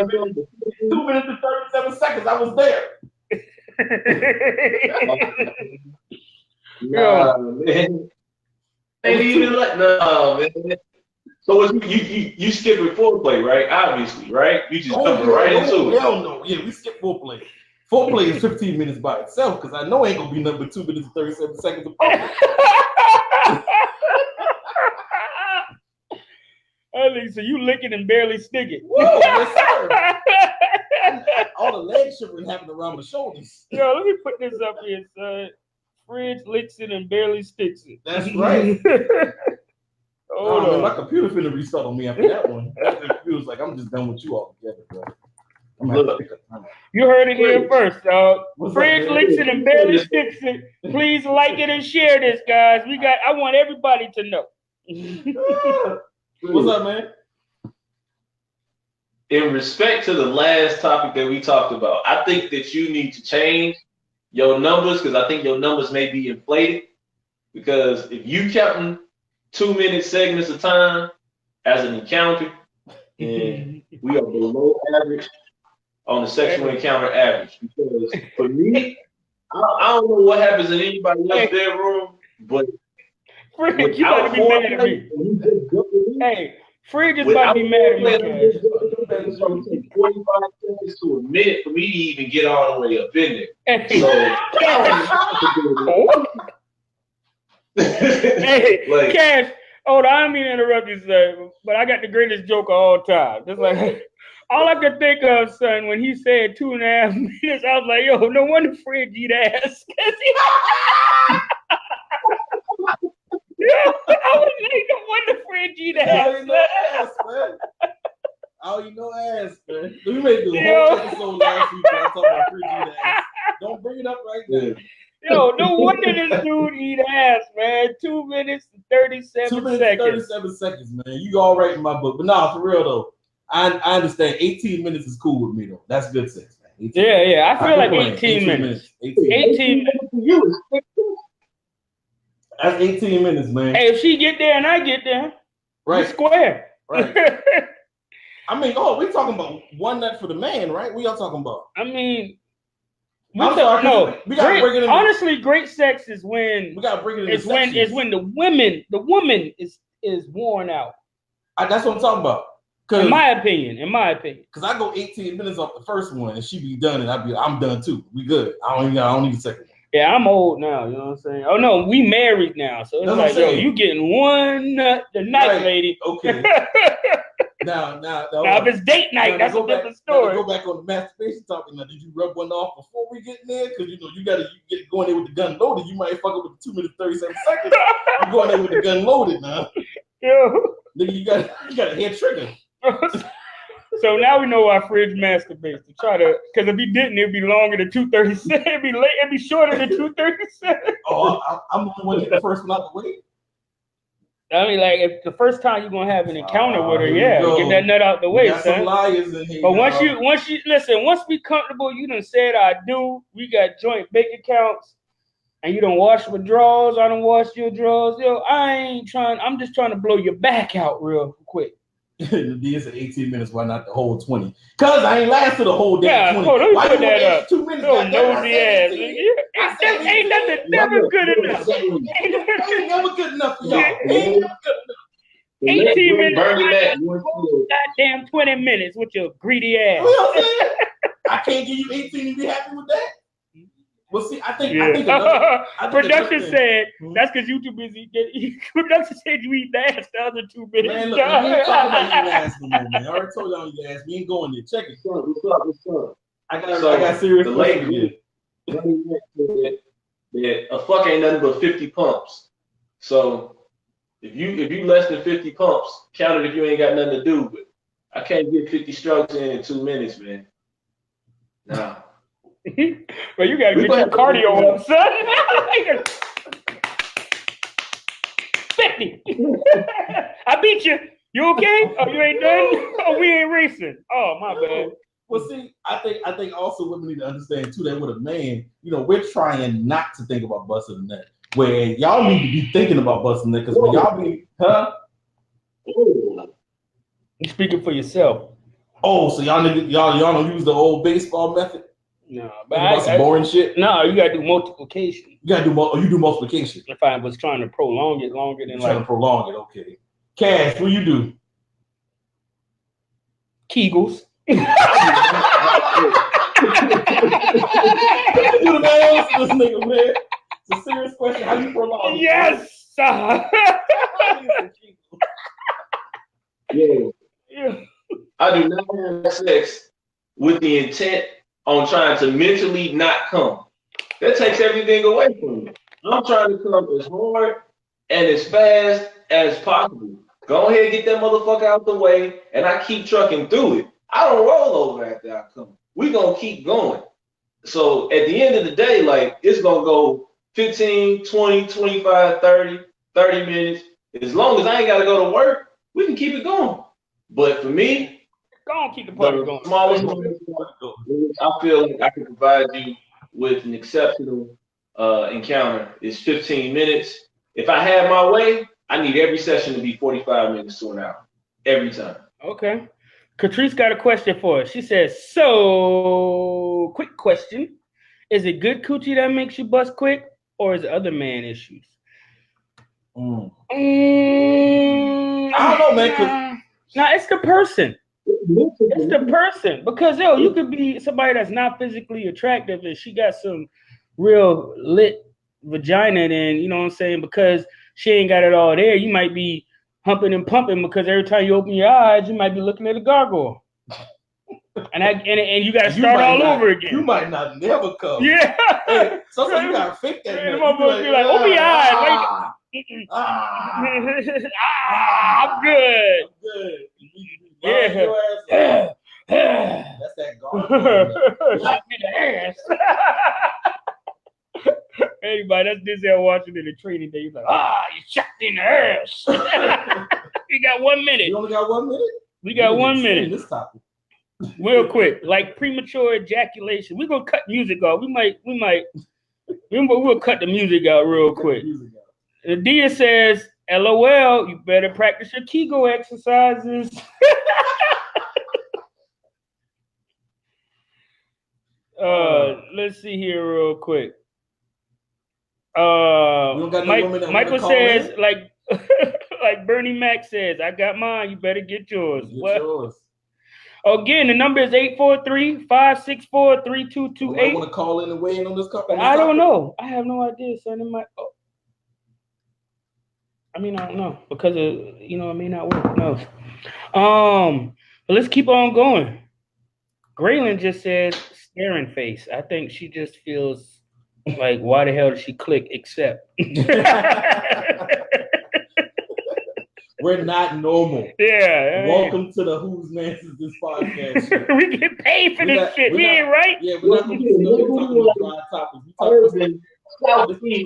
minutes. 2 minutes and 37 seconds. I was there. Nah, man. Ain't even like no, man. So you skipping foreplay, right? Obviously, right? You just jumping right into it. Hell no. Yeah, we skip foreplay. Foreplay is 15 minutes by itself because I know ain't gonna be nothing but 2 minutes and 37 seconds of foreplay. So you licking and barely sticking. Whoa, yes, sir. All the leg shivering happened around my shoulders. Yo, let me put this up here, son. Fridge licks it and barely sticks it. That's right. Hold on. My computer finna restart on me after that one. That computer's like, I'm just done with you altogether, bro. I'm gonna have to pick up time. You heard it here first, dog. Fridge up, licks it and barely sticks it. Please like it and share this, guys. I want everybody to know. What's up, man? In respect to the last topic that we talked about, I think that you need to change your numbers because I think your numbers may be inflated. Because if you counting 2-minute segments of time as an encounter, and we are below average on the sexual encounter average. Because for me, I don't know what happens in anybody else's bedroom, but Fridge, you about to be mad at me. Hey, Fridge is about to be mad at me. It's going to take 45 seconds to a minute for me to even get all the way up in there. Hey, like, Cash. Oh, I don't mean to interrupt you, sir, but I got the greatest joke of all time. Just like all I could think of, son, when he said 2.5 minutes, I was like, yo, no wonder Fridge eat ass. I was like, no wonder Fridge eat ass. Oh, you know ass, man. We made the whole episode last week when I talking about Fridge eat ass. Don't bring it up right now. Yo, no wonder this dude eat ass, man. 2 minutes and 37 2 minutes seconds. 37 seconds, man. You all right in my book. But nah, for real though. I understand 18 minutes is cool with me though. That's good sex, man. Yeah. I feel like 18 minutes. 18 minutes. That's 18 minutes, man. Hey, if she get there and I get there, right, we square. Right. I mean, we talking about one nut for the man, right? We all talking about. I mean, we gotta bring it in. Honestly, great sex is when we gotta bring it in. It's when the woman is worn out. That's what I'm talking about. In my opinion. Because I go 18 minutes off the first one and she be done and I'm done too. We good. I don't need a second one. Yeah, I'm old now, you know what I'm saying? Oh no, we married now. So it's like, yo, you getting one nut tonight, right, lady. Okay. Now if it's date night, that's a different story. Go back on the masturbation topic. Now, did you rub one off before we get in there? Because you get going there with the gun loaded. You might fuck up with 2 minutes 37 seconds. You going there with the gun loaded now. Yeah. Nigga, you got a head trigger. So now we know why Fridge masturbates to try to, because if he didn't, it'd be longer than 2:37. It'd be shorter than 2:37. Oh, I'm the one get the first one out the way. I mean, like, if the first time you're gonna have an encounter with her, get that nut out the way, son. Some liars in here, but once we comfortable, you done said I do. We got joint bank accounts, and you done wash my drawers. I done washed your drawers. Yo, I'm just trying to blow your back out real quick. It's at 18 minutes. Why not the whole 20? Cause I ain't lasted the whole day. 20. Hold on, let me put that up. 2 minutes. No nosy ass. Ain't nothing never good enough. Ain't never good enough for y'all. Ain't never good enough. 18 minutes. Goddamn 20 minutes with your greedy ass. You know what I'm saying? I can't give you 18 and be happy with that. Well, see, I think production said that's because you too busy. Production said you eat the ass the other 2 minutes. Man, look, we ain't talking about eating ass no more, man. I already told y'all eat ass. We ain't going there. Check it. What's up? I got serious. The lady that a fuck ain't nothing but 50 pumps. So if you less than 50 pumps, count it if you ain't got nothing to do. But I can't get 50 strokes in 2 minutes, man. Nah. Well, you gotta get your cardio up, son. 50. I beat you. You okay? Oh, you ain't done? Oh, we ain't racing. Oh, my bad. Well, see, I think also women need to understand too that with a man, we're trying not to think about busting the nut. Where y'all need to be thinking about busting the nut, because when y'all be, You speaking for yourself. Oh, so y'all don't use the old baseball method? No, but about some boring shit. No, you gotta do multiplication. You gotta do you do multiplication. If I was trying to prolong it longer than trying to prolong it, okay. Cash, what you do? Kegels. You the man answer this nigga, man. It's a serious question. How you prolong it? Yes. Yeah. I do not have sex with the intent on trying to mentally not come. That takes everything away from me. I'm trying to come as hard and as fast as possible. Go ahead and get that motherfucker out the way, and I keep trucking through it. I don't roll over after I come. We gonna keep going. So at the end of the day, like, it's gonna go 15, 20, 25, 30 minutes. As long as I ain't gotta go to work, we can keep it going. But for me, go on, keep the party going. Smallest I feel like I can provide you with an exceptional encounter is 15 minutes. If I had my way, I need every session to be 45 minutes to an hour. Every time. Okay. Catrice got a question for us. She says, so, quick question. Is it good coochie that makes you bust quick, or is it other man issues? I don't know, man. Nah, it's the person. It's the person. Because, you could be somebody that's not physically attractive and she got some real lit vagina, then, you know what I'm saying? Because she ain't got it all there, you might be humping and pumping because every time you open your eyes, you might be looking at a gargoyle. And you got to start all over again. You might not never come. Yeah. Hey, sometimes you got to fake that. And the motherfucker be like, open your eyes. I'm good. I'm good. Yeah. That's that gargoyle. Shot me in the ass. Anybody that's this there watching in the training day, he's like, you shot me in the ass. We got 1 minute. You only got 1 minute? We got 1 minute. This topic. Real quick, like premature ejaculation. We're gonna cut music off. We'll cut the music out real quick. Dia says, LOL, you better practice your Kegel exercises. Let's see here real quick. Michael says, like like Bernie Mac says, I got mine, you better get yours. Yours. Again, the number is 843-564-3228. I want to call in and weigh in on this company. I don't know. I have no idea, son. It might. I don't know because it may not work. No. But let's keep on going. Graylin just says staring face. I think she just feels like, why the hell did she click accept? We're not normal. Yeah. Welcome to the Whose Mans Is This podcast. We get paid for this shit. We ain't right. Yeah, we're not going to be talking about topics. We talking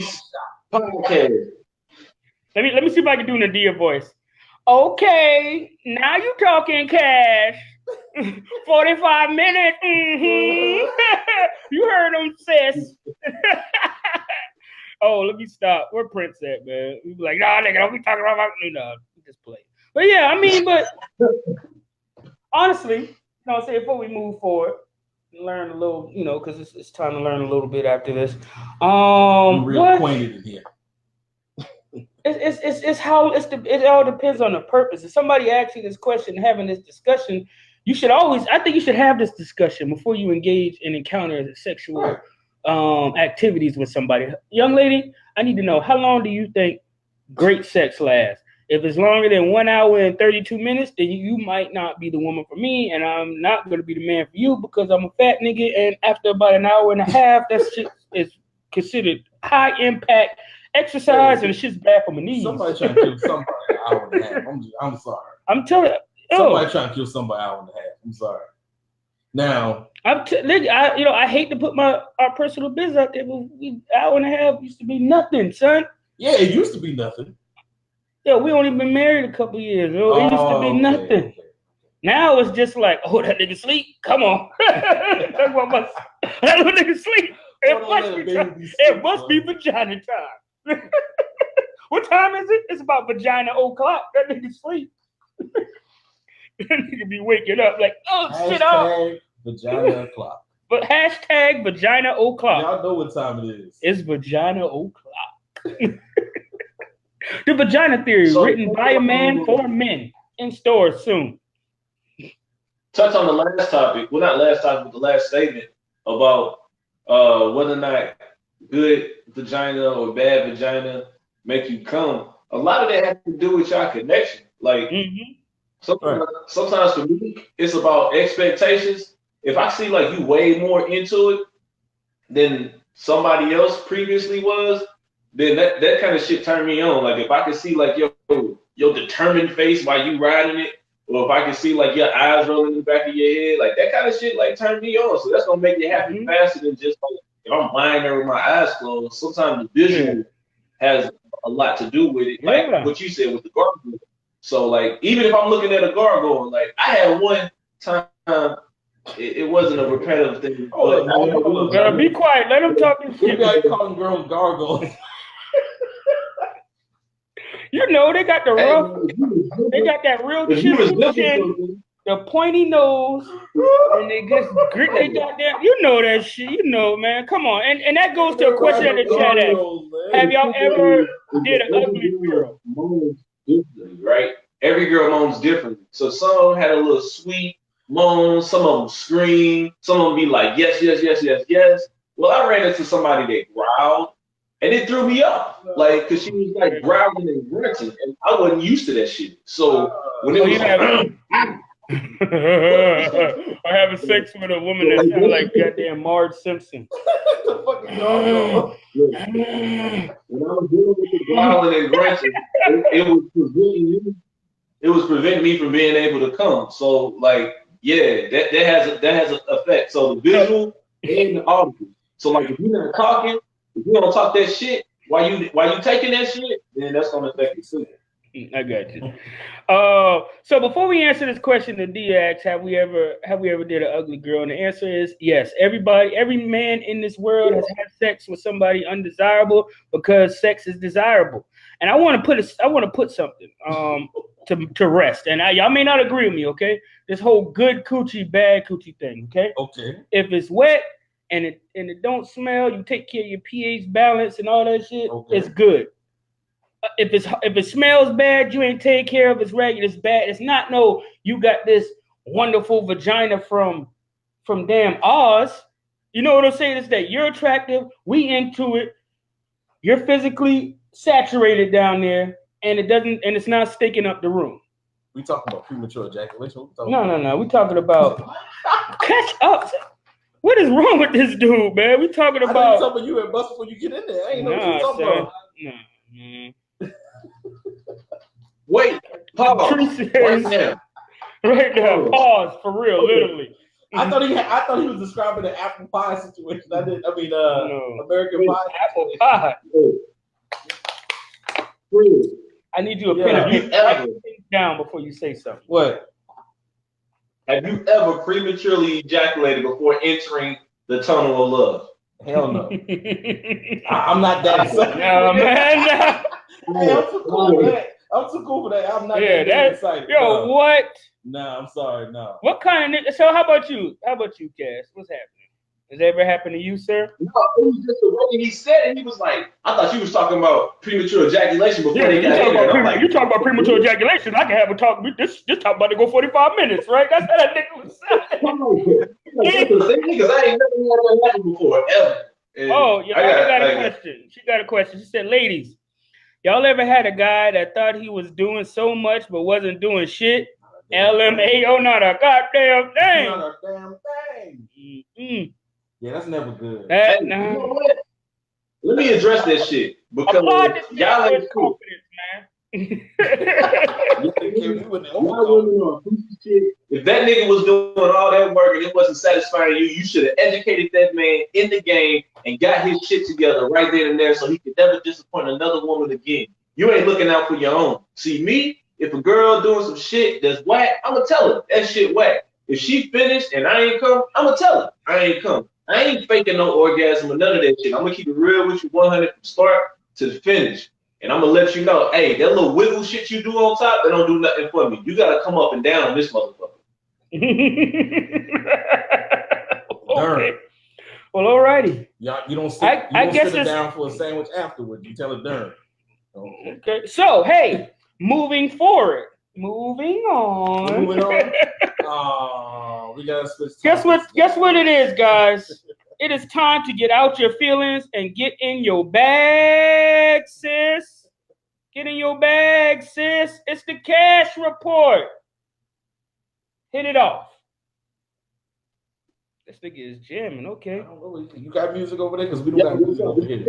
about podcast. Let me see if I can do Nadia voice. Okay, now you talking cash. 45 minutes. Mm-hmm. You heard him, sis. Oh, let me stop. Where Prince at, man? We be like, nah, nigga, don't be talking about no, we just play. But yeah, but honestly, before we move forward, learn a little, because it's time to learn a little bit after this. I'm real acquainted in here. It all depends on the purpose. If somebody asks you this question, having this discussion, I think you should have this discussion before you engage and encounter sexual activities with somebody. Young lady, I need to know, how long do you think great sex lasts? If it's longer than 1 hour and 32 minutes, then you might not be the woman for me, and I'm not going to be the man for you because I'm a fat nigga, and after about an hour and a half, that shit is considered high impact exercise, and shit's bad for my knees. Somebody trying to kill somebody an hour and a half. I'm sorry. I'm telling you. Somebody trying to kill somebody an hour and a half. I'm sorry. Now, I hate to put our personal business out there, but an hour and a half used to be nothing, son. Yeah, it used to be nothing. Yeah, we only been married a couple years. It used to be nothing. Okay. Now it's just like, that nigga sleep. Come on. That nigga sleep. It must be vagina time. What time is it? It's about vagina o'clock. That nigga sleep. That nigga be waking up like, shit. Vagina o'clock. But hashtag vagina o'clock. Y'all know what time it is. It's vagina o'clock. The Vagina Theory, written by a man for men, in stores soon. Touch on the last topic. Well, not last topic, but the last statement about whether or not good vagina or bad vagina make you come. A lot of that has to do with your connection. Like sometimes for me, it's about expectations. If I see like you way more into it than somebody else previously was, then that kind of shit turned me on. Like if I could see like your determined face while you riding it, or if I could see like your eyes rolling in the back of your head, like that kind of shit like turned me on. So that's gonna make you happy faster than just like if I'm lying there with my eyes closed. Sometimes the visual has a lot to do with it, like what you said with the gargoyle. So like even if I'm looking at a gargoyle, like I had one time, it wasn't a repetitive thing. Be quiet. Let him talk his shit. You guys calling girls gargoyles. You know they got the rough. They got that real chisel chin, the pointy nose, and they just grit they goddamn. You know that shit. You know, man. Come on, and that goes to a question in the chat. Have y'all ever did an ugly girl? Right. Every girl moans differently. So some had a little sweet moan. Some of them scream. Some of them be like yes, yes, yes, yes, yes. Well, I ran into somebody that growled. And it threw me off, like, cause she was like growling and grunting, and I wasn't used to that shit. So when it was or having sex with a woman that sounds like goddamn Marge Simpson. When I was dealing with the growling and grunting, it was preventing me from being able to come. So like, yeah, that has an effect. So the visual and the audio. So like, if you're not talking. If you don't talk that shit while you taking that shit, then that's gonna affect you too. I got you. So before we answer this question, the D asks, have we ever did an ugly girl? And the answer is yes. Every man in this world has had sex with somebody undesirable because sex is desirable. And I want to put something to rest. And y'all may not agree with me, okay? This whole good coochie, bad coochie thing, okay? Okay. If it's wet and it don't smell, you take care of your pH balance and all that shit, it's good. If it smells bad, you ain't take care of it's regular, it's bad. It's not you got this wonderful vagina from damn Oz. You know what I'm saying? Is that you're attractive, we into it, you're physically saturated down there, and it's not stinking up the room. We talking about premature ejaculation? No. We talking about catch up. What is wrong with this dude, man? We talking about. I talking about you at bus before you get in there. I ain't know what you talking about. Wait, pause. Right now, pause for real, literally. I thought he was describing the apple pie situation. American Pie. Apple pie. I need you to pin down before you say something. What? Have you ever prematurely ejaculated before entering the tunnel of love? Hell no. I'm not that excited. No, man. No. Hey, I'm too cool for that. I'm not that excited. Yo, what? Nah, I'm sorry, no. What kind of so how about you? How about you, Cass? What's happening? Has that ever happened to you, sir? No, it was just the way he said it. He was like, I thought you was talking about premature ejaculation before they got in. You talking about premature ejaculation? I can have a talk. This talk about to go 45 minutes, right? That's how that nigga was saying. Because I ain't never had that happen before, ever. And I got a question. She got a question. She said, ladies, y'all ever had a guy that thought he was doing so much but wasn't doing shit? LMAO, not a goddamn thing. Not a damn thing. Mm-mm. Yeah, that's never good. Hey, you know what? Let me address that shit because y'all ain't cool. If that nigga was doing all that work and it wasn't satisfying you, you should have educated that man in the game and got his shit together right then and there so he could never disappoint another woman again. You ain't looking out for your own. See, me, if a girl doing some shit that's whack, I'ma tell her that shit whack. If she finished and I ain't come, I'ma tell her I ain't come. I ain't faking no orgasm or none of that shit. I'm gonna keep it real with you 100 from start to the finish. And I'm gonna let you know, hey, that little wiggle shit you do on top, that don't do nothing for me. You gotta come up and down on this motherfucker. Okay. Well, alrighty. Yeah, you don't sit. I guess sit it's down for a sandwich afterward. You tell it Dern. Okay. So hey, moving forward. Moving on. Moving on. We gotta switch. Guess what it is, guys? It is time to get out your feelings and get in your bag, sis. Get in your bag, sis. It's the cash report. Hit it off. This nigga is jamming. Okay. I don't know. You got music over there? Because we don't got music over here.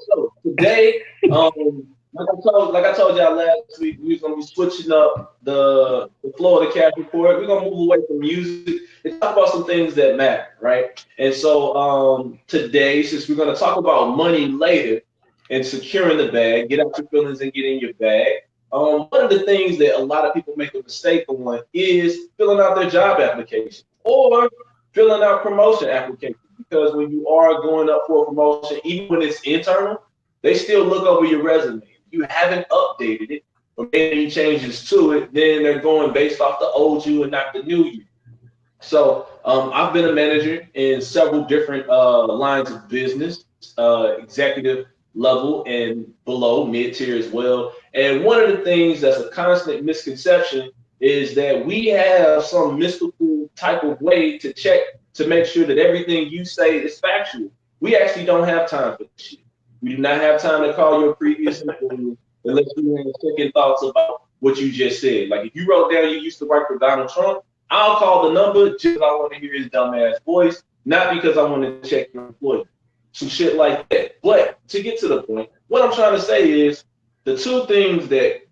So today, like I told y'all last week, we're gonna be switching up the flow of the cash report. We're gonna move away from music and talk about some things that matter, right? And so today, since we're gonna talk about money later and securing the bag, get out your feelings and get in your bag. One of the things that a lot of people make a mistake on is filling out their job application or filling out promotion applications, because when you are going up for a promotion, even when it's internal, they still look over your resume. If you haven't updated it or made any changes to it, then they're going based off the old you and not the new you. So I've been a manager in several different lines of business, executive level and below, mid-tier as well. And one of the things that's a constant misconception is that we have some mystical type of way to check to make sure that everything you say is factual. We actually don't have time for this shit. We do not have time to call your previous employee unless you have second thoughts about what you just said. Like if you wrote down you used to work for Donald Trump, I'll call the number just because I want to hear his dumbass voice, not because I want to check your employee. Some shit like that. But to get to the point, what I'm trying to say is the two things that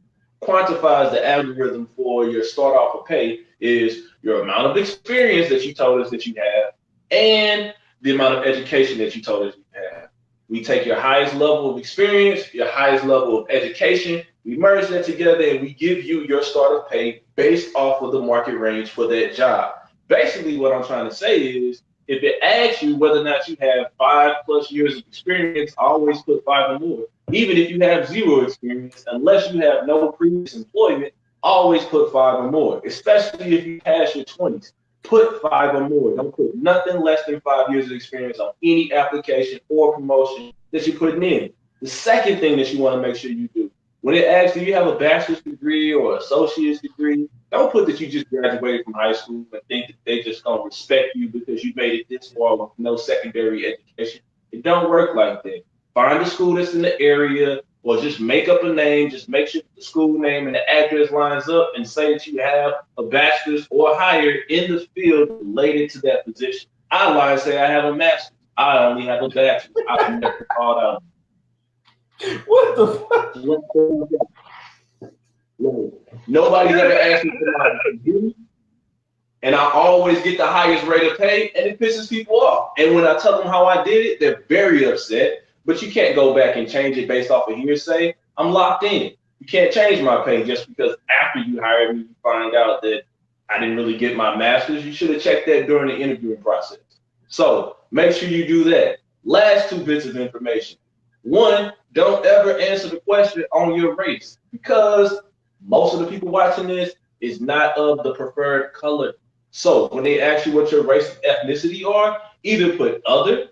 quantifies the algorithm for your start off of pay is your amount of experience that you told us that you have and the amount of education that you told us you have. We take your highest level of experience, your highest level of education, we merge that together and we give you your start of pay based off of the market range for that job. Basically what I'm trying to say is if it asks you whether or not you have 5+ years of experience, always put 5 or more. Even if you have 0 experience, unless you have no previous employment, always put 5 or more, especially if you pass your 20s. Put 5 or more. Don't put nothing less than 5 years of experience on any application or promotion that you're putting in. The second thing that you want to make sure you do, when it asks, do you have a bachelor's degree or associate's degree, don't put that you just graduated from high school and think that they just gonna respect you because you made it this far with no secondary education. It don't work like that. Find a school that's in the area or just make up a name, just make sure the school name and the address lines up and say that you have a bachelor's or higher in the field related to that position. I lie and say I have a master's. I only have a bachelor's. I've never called out. What the fuck? Nobody's ever asked me for my degree, and I always get the highest rate of pay, and it pisses people off. And when I tell them how I did it, they're very upset. But you can't go back and change it based off of hearsay. I'm locked in. You can't change my pay just because after you hired me, you find out that I didn't really get my master's. You should have checked that during the interviewing process. So make sure you do that. Last 2 bits of information. 1, don't ever answer the question on your race, because most of the people watching this is not of the preferred color. So when they ask you what your race and ethnicity are, either put other,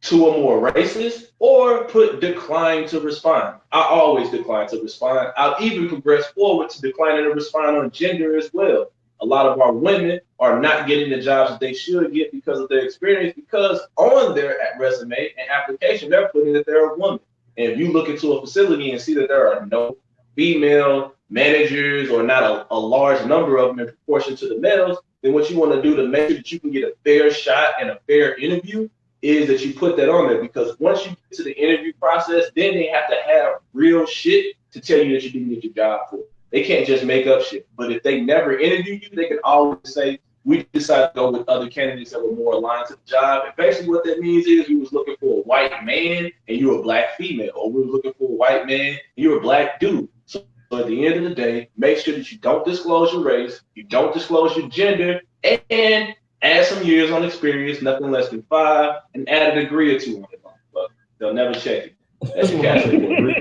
2 or more races, or put decline to respond. I always decline to respond. I'll even progress forward to declining to respond on gender as well. A lot of our women are not getting the jobs that they should get because of their experience, because on their resume and application, they're putting that they're a woman. And if you look into a facility and see that there are no female managers or not a large number of them in proportion to the males, then what you want to do to make sure that you can get a fair shot and a fair interview is that you put that on there, because once you get to the interview process, then they have to have real shit to tell you that you didn't get your job for. They can't just make up shit. But if they never interview you, they can always say, we decided to go with other candidates that were more aligned to the job. And basically what that means is we was looking for a white man and you're a black female, or we were looking for a white man and you're a black dude. So at the end of the day, make sure that you don't disclose your race, you don't disclose your gender, and add some years on experience, nothing less than 5, and add a degree or 2 on it. But they'll never check it. That's your cash report.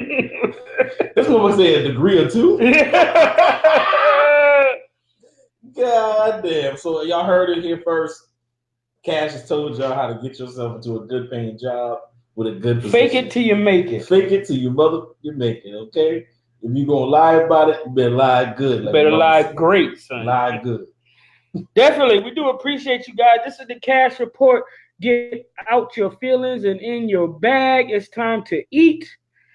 This one say a degree or 2. God damn. So y'all heard it here first. Cash has told y'all how to get yourself into a good paying job with a good position. Fake it till you make it. Fake it till you make it, okay? If you gonna lie about it, you better lie good. You better lie great, son. Lie good. Definitely, we do appreciate you guys. This is the Cash Report. Get out your feelings and in your bag. It's time to eat.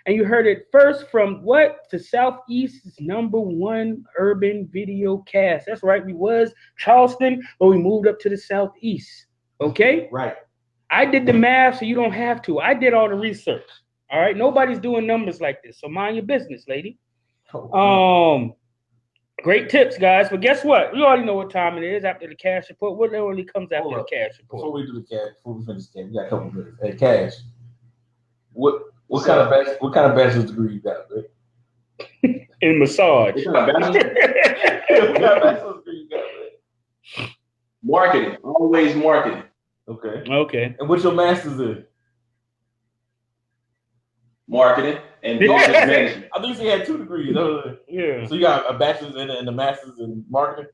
And you heard it first from what? To Southeast's #1 urban video cast. That's right. We was Charleston, but we moved up to the Southeast. Okay? Right. I did the math, so you don't have to. I did all the research. All right? Nobody's doing numbers like this. So mind your business, lady. Great tips, guys. But guess what? We already know what time it is after the Cash Report. What literally comes after the Cash Report? Before we do the cash, before we finish the cash, we got a couple minutes. Hey, Cash. What kind of bachelor's degree you got, man? In massage. What kind of bachelor's degree you got, man? Marketing. Always marketing. Okay. And what's your master's in? Marketing and business management. I think you had 2 degrees. Yeah. So you got a bachelor's in it and a master's in marketing?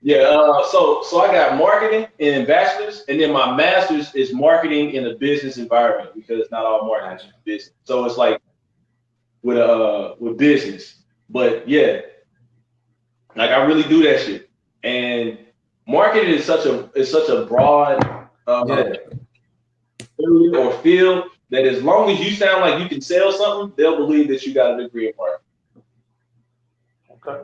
Yeah, so I got marketing in bachelor's, and then my master's is marketing in a business environment because not all marketing is business. So it's like with business. But yeah, like I really do that shit. And marketing is such a broad area or field that as long as you sound like you can sell something, they'll believe that you got a degree in marketing. Okay.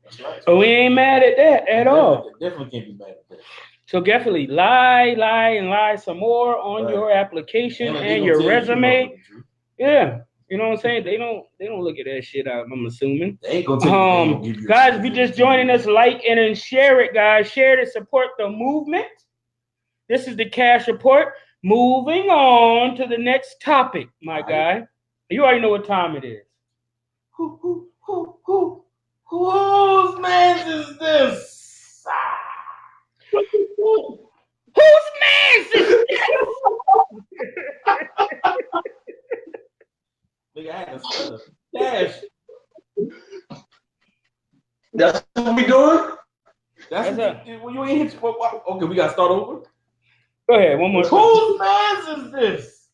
That's right. So we ain't mad at that at all. Definitely can't be mad at that. So definitely lie some more on your application and your resume. Yeah. You know what I'm saying? They don't look at that shit out, I'm assuming. They ain't gonna take it. Guys, if you just joining us, like and then share it, guys. Share to support the movement. This is the Cash Report. Moving on to the next topic, my guy. You already know what time it is. Whose man's is this? Whose man's is this? Nigga, I had to stutter. Cash. That's what we doing? You ain't hit. Okay, we gotta start over. Go ahead, one more time. Whose man's is this?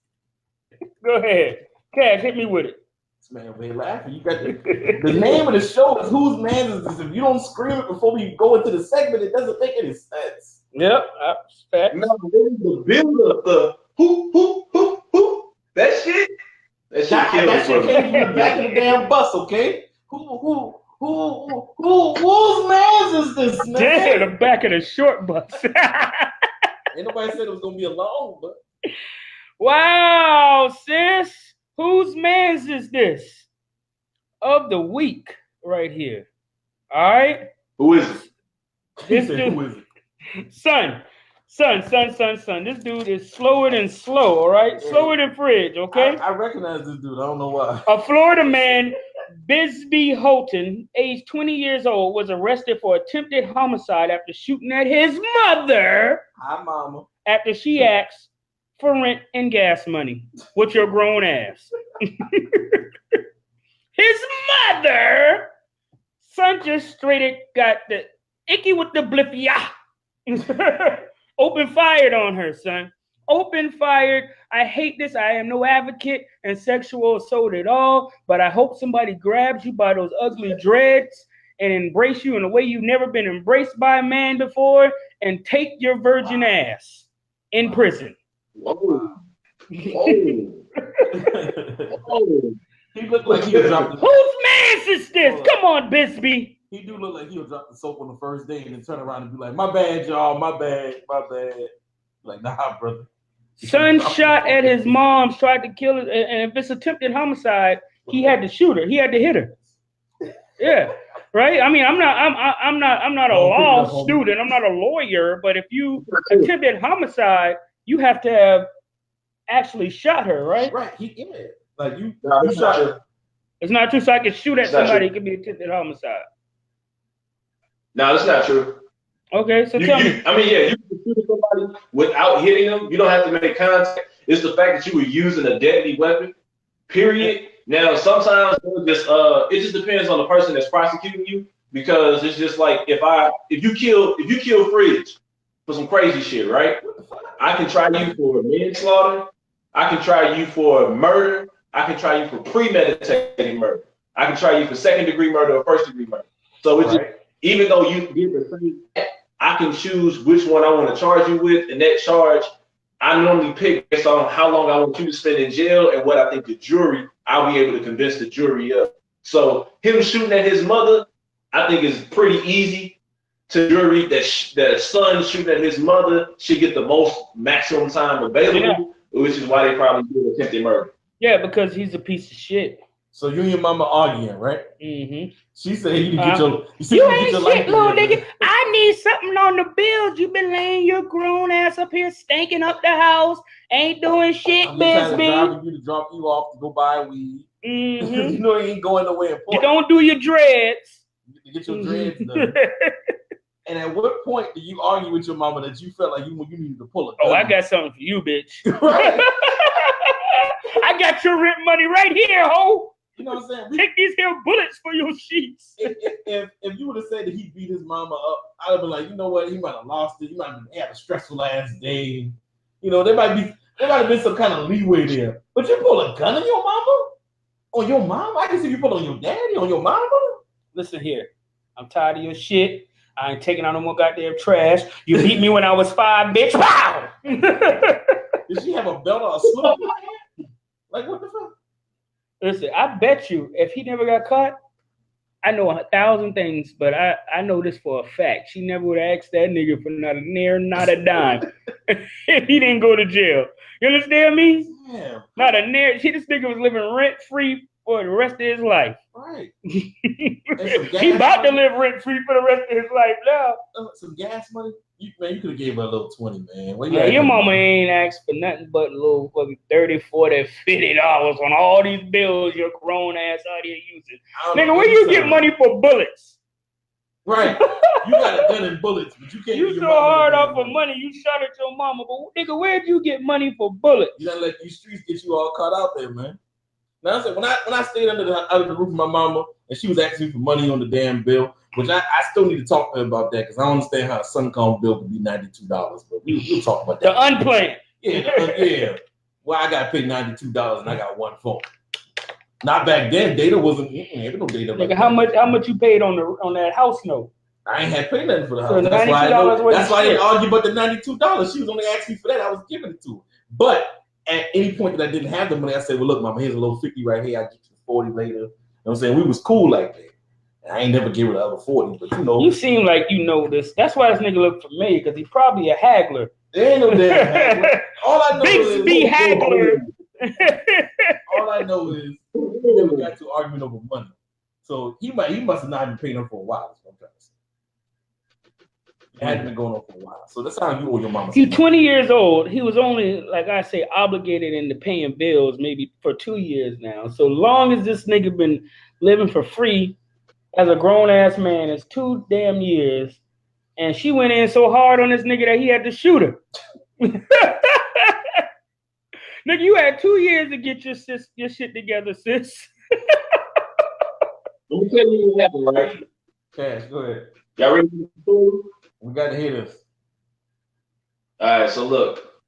Go ahead. Cash, hit me with it. This man over here laughing. You got the name of the show is Whose Man's Is This? If you don't scream it before we go into the segment, it doesn't make any sense. Yep, that's No, the build up, the who. That shit That shit came from the back of the damn bus, okay? Whose man's is this, man? Damn, the back of the short bus. Ain't nobody said it was gonna be alone, but wow, sis. Whose man's is this? Of the week, right here. All right. Who is it? This dude, dude, who is it? son. This dude is slower than slow, all right? Slower than fridge, okay? I recognize this dude. I don't know why. A Florida man, Bisbee Holton, age 20 years old, was arrested for attempted homicide after shooting at his mother. Hi, mama. After she asked for rent and gas money with your grown ass. His mother, son just straight got the icky with the blippia. Open fired on her, son. Open fired. I hate this. I am no advocate in sexual assault at all, but I hope somebody grabs you by those ugly dreads and embrace you in a way you've never been embraced by a man before and take your virgin ass in prison. Whoa. He looked like he was dropping. Whose man's is this? Come on, Bisbee. He do look like he'll drop the soap on the first day and then turn around and be like, "My bad, y'all. My bad. Like, nah, brother. Son shot at his mom's, tried to kill her, and if it's attempted homicide, he had to shoot her. He had to hit her. Yeah, right. I mean, I'm not a law student. I'm not a lawyer. But if you attempted homicide, you have to have actually shot her, right? Right. He did. Like you shot her. It's not true. So I can shoot at somebody. It could be attempted homicide. No, that's not true. Okay, so tell me. I mean, yeah, you can shoot somebody without hitting them. You don't have to make contact. It's the fact that you were using a deadly weapon. Period. Now, sometimes it just depends on the person that's prosecuting you, because it's just like if you kill Fridge for some crazy shit, right? I can try you for manslaughter. I can try you for murder. I can try you for premeditated murder. I can try you for second-degree murder or first-degree murder. So it's just, even though you get the same, I can choose which one I want to charge you with, and that charge I normally pick based on how long I want you to spend in jail and what I think the jury, I'll be able to convince the jury of. So him shooting at his mother, I think is pretty easy. To jury that a son shooting at his mother should get the most maximum time available, which is why they probably did attempted murder. Yeah, because he's a piece of shit. So you and your mama arguing, right? Mm-hmm. She said you get your. You ain't shit, little nigga. I need something on the bills. You been laying your grown ass up here, stinking up the house, ain't doing shit, Bisbee. Driving you to drop you off to go buy weed. Mm-hmm. You know you ain't going nowhere. You don't do your dreads. You get your dreads done. And at what point do you argue with your mama that you felt like you needed to pull it? Oh, I got something for you, bitch. Right. I got your rent money right here, ho. You know what I'm saying? Take these here bullets for your sheets. If you would have said that he beat his mama up, I'd have been like, you know what? He might have lost it. He might have had a stressful ass day. You know, there might have been some kind of leeway there. But you pull a gun on your mama? On your mama? I can see you pull on your daddy, on your mama. Listen here. I'm tired of your shit. I ain't taking out no more goddamn trash. You beat me when I was 5, bitch. Wow! Did she have a belt or a slip? Like, what the fuck? Listen, I bet you if he never got caught, I know 1,000 things, but I know this for a fact. She never would have asked that nigga for not a nair, not a dime if he didn't go to jail. You understand me? Yeah. Not a nair. This nigga was living rent-free for the rest of his life. Right. He about to live rent-free for the rest of his life now. Some gas money? You could have gave her a little 20, man. Yeah, your mama ain't asked for nothing but a little fucking $30, $40, $50 on all these bills your grown ass out here using. Nigga, where you get money for bullets? Right. You got a gun and bullets, but you can't. You so hard off for money, you shot at your mama. But nigga, where'd you get money for bullets? You gotta let these streets get you all caught out there, man. Now I said when I stayed under the roof of my mama and she was asking me for money on the damn bill, which I still need to talk to her about that because I don't understand how a Suncom bill could be $92, but we'll talk about that. The unplanned. Yeah. Well, I gotta pay $92 and I got one phone. Not back then. Data wasn't. There was no data. Nigga, how much you paid on that house note? I ain't had to pay nothing for the house. So that's why I didn't argue about the $92. She was only asking me for that. I was giving it to her. But at any point that I didn't have the money, I said, well, look, mama, here's a little 50 right here. I'll get you 40 later. You know what I'm saying? We was cool like that. I ain't never give her the other 40, but you know. You seem like you know this. That's why this nigga look familiar, because he's probably a haggler. There ain't no damn haggler. All I know Big B haggler. All I know is we never got to arguing over money. So he must have not been paying her for a while. That's what I'm trying to say. It hadn't been going on for a while. So that's how you owe your mama. He's 20 years old. He was only, like I say, obligated into paying bills maybe for 2 years now. So long as this nigga been living for free as a grown-ass man, it's 2 damn years. And she went in so hard on this nigga that he had to shoot her. Nigga, you had 2 years to get your shit together, sis. Let me tell you what happened, right? Cash, go ahead. Y'all ready for the story? We got to hear this. All right, so look.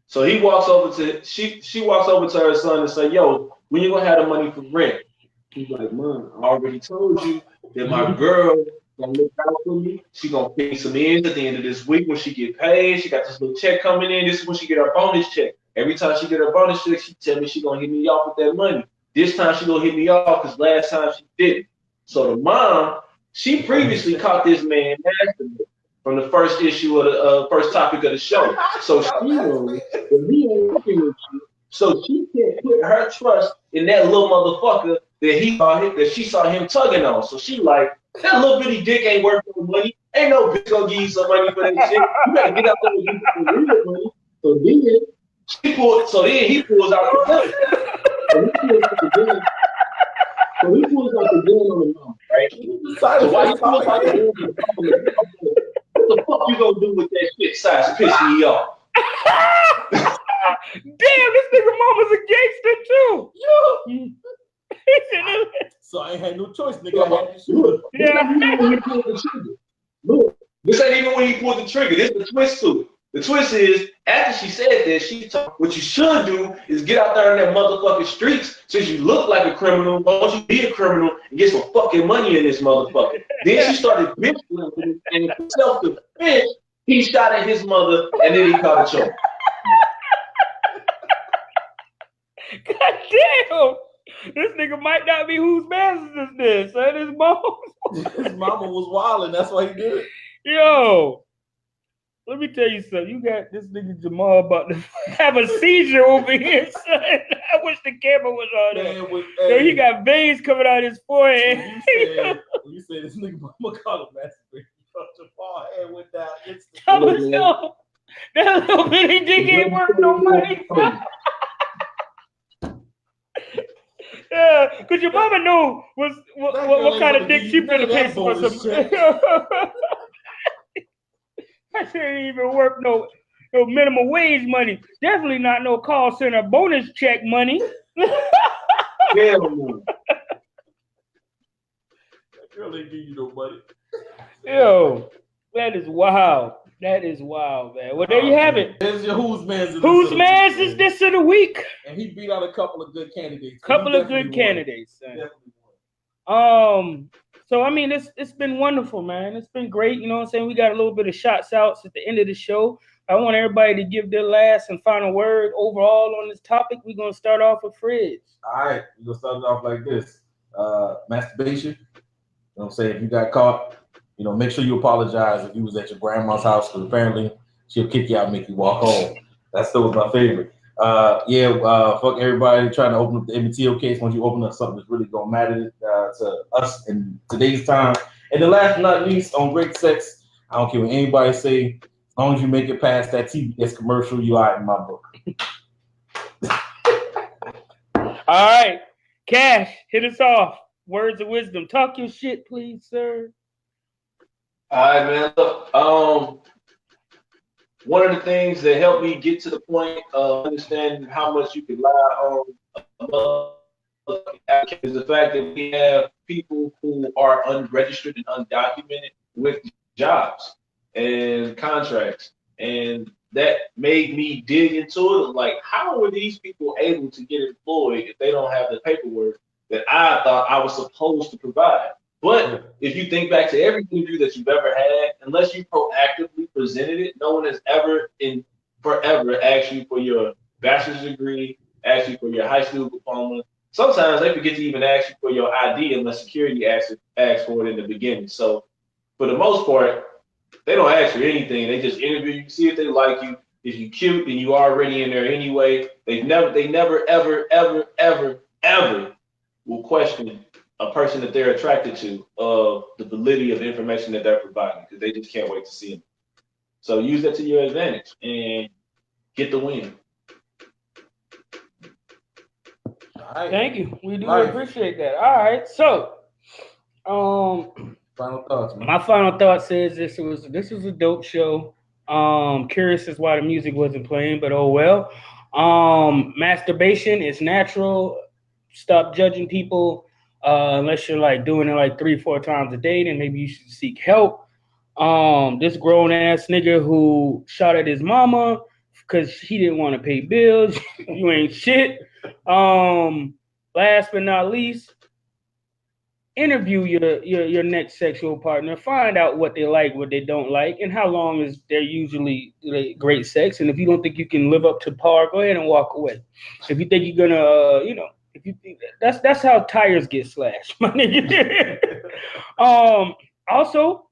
So he walks over to, she walks over to her son and say, yo, when you gonna have the money for rent? He's like, Mom, I already told you that my girl gonna look out for me. She gonna pay some ends at the end of this week when she get paid. She got this little check coming in. This is when she get her bonus check. Every time she get her bonus check, she tell me she gonna hit me off with that money. This time she gonna hit me off because last time she didn't. So the mom, she previously caught this man masturbating from the first issue of the first topic of the show. So she knows that he ain't working with you. So she can't put her trust in that little motherfucker that she saw him tugging on. So she like, that little bitty dick ain't worth no money. Ain't no bitch gonna give you some money for that shit. You gotta get out there and get some real money. So then he pulls out the gun. So he pulls out the gun on the mom, right? So why he pulls out the gun on the mom? What the fuck you gonna do with that shit size pissing me off? Damn, this nigga mama's a gangster too. So I ain't had no choice, nigga. I had to shoot her. Yeah. Look, This ain't even when he pulled the trigger. This is the twist to it. The twist is, after she said that, she told what you should do is get out there in that motherfucking streets. Since you look like a criminal, why don't you be a criminal and get some fucking money in this motherfucker? Then she started bitching and in self-defense, he shot at his mother and then he caught a choke. God damn! This nigga might not be whose business is this, son. His mom. His mama was wilding. That's why he did it. Yo, let me tell you something. You got this nigga Jamal about to have a seizure over here, son. I wish the camera was on there. So he got veins coming out his forehead. You said this nigga mama called him masturbate. Jamal head went down instantly. I was so, that little bitty dick ain't worth no money. Yeah, cause your mama knew what kind of dick she finna pay for some. That shit ain't even worth no minimum wage money. Definitely not no call center bonus check money. Hell no. That girl ain't give you no money. Yo, that is wild. That is wild, man. Well, there you have it. There's your whose man's is this of the week? And he beat out a couple of good candidates. Couple of good candidates. So I mean, it's been wonderful, man. It's been great. You know what I'm saying? We got a little bit of shots outs at the end of the show. I want everybody to give their last and final word overall on this topic. We're gonna start off with Fridge. All right, we're gonna start it off like this. Masturbation. You know what I'm saying? If you got caught, you know, make sure you apologize if you was at your grandma's house, because apparently she'll kick you out and make you walk home. That still was my favorite. Fuck everybody trying to open up the MTO case. Once you open up something that's really gonna matter to us in today's time. And the last but not least, on great sex, I don't care what anybody say, as long as you make it past that TBS commercial, you are in my book. All right, Cash, hit us off. Words of wisdom. Talk your shit, please, sir. All right, man. Look, one of the things that helped me get to the point of understanding how much you can lie on is the fact that we have people who are unregistered and undocumented with jobs and contracts. And that made me dig into it. Like, how were these people able to get employed if they don't have the paperwork that I thought I was supposed to provide? But if you think back to every interview that you've ever had, unless you proactively presented it, no one has ever in forever asked you for your bachelor's degree, asked you for your high school diploma. Sometimes they forget to even ask you for your ID unless security asks for it in the beginning. So for the most part, they don't ask for anything. They just interview you, see if they like you. If you're cute, then you already in there anyway. They never, ever will question a person that they're attracted to of the validity of the information that they're providing, because they just can't wait to see them. So use that to your advantage and get the win. Right. Thank you. We do appreciate that. All right. So, final thoughts, man. My final thought says this was a dope show. Curious as why the music wasn't playing, but oh well. Masturbation is natural. Stop judging people. Unless you're like doing it like 3-4 times a day, then maybe you should seek help. This grown ass nigga who shot at his mama because he didn't want to pay bills. You ain't shit. Last but not least, interview your next sexual partner. Find out what they like, what they don't like, and how long is their usually great sex. And if you don't think you can live up to par, go ahead and walk away. If you think you're gonna, if you think that's how tires get slashed, my nigga. Also,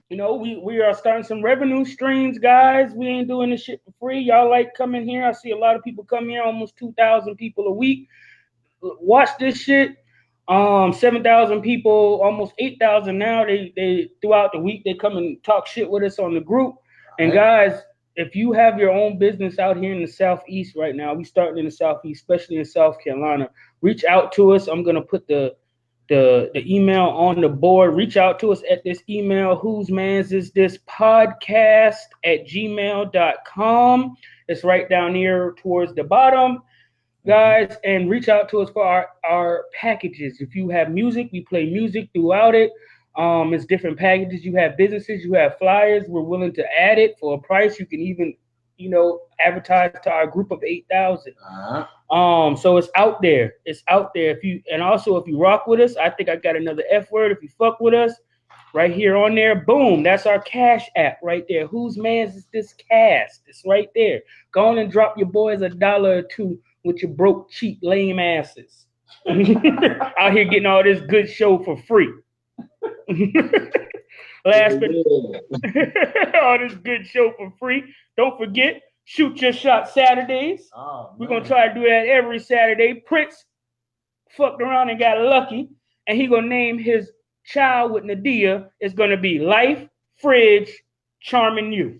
we are starting some revenue streams, guys. We ain't doing this shit for free. Y'all like coming here. I see a lot of people come here, almost 2,000 people a week. Watch this shit. 7,000 people, almost 8,000 now. They throughout the week they come and talk shit with us on the group. And guys, if you have your own business out here in the Southeast right now, we starting in the Southeast, especially in South Carolina, reach out to us. I'm gonna put the email on the board. Reach out to us at this email, whosemansisthispodcast@gmail.com. It's right down here towards the bottom, guys, and reach out to us for our packages. If you have music, we play music throughout it. It's different packages. You have businesses, you have flyers. We're willing to add it for a price. You can even, advertise to our group of 8,000. So it's out there. It's out there. If you rock with us, I think I got another F word. If you fuck with us, right here on there, boom, that's our cash app right there. Whose man's is this cast? It's right there. Go on and drop your boys $1 or $2 with your broke, cheap, lame asses. Out here getting all this good show for free. All this good show for free. Don't forget, Shoot Your Shot Saturdays. We're going to try to do that every Saturday. Prince fucked around and got lucky, and he going to name his child with Nadia. It's going to be Life, Fridge, Charming You.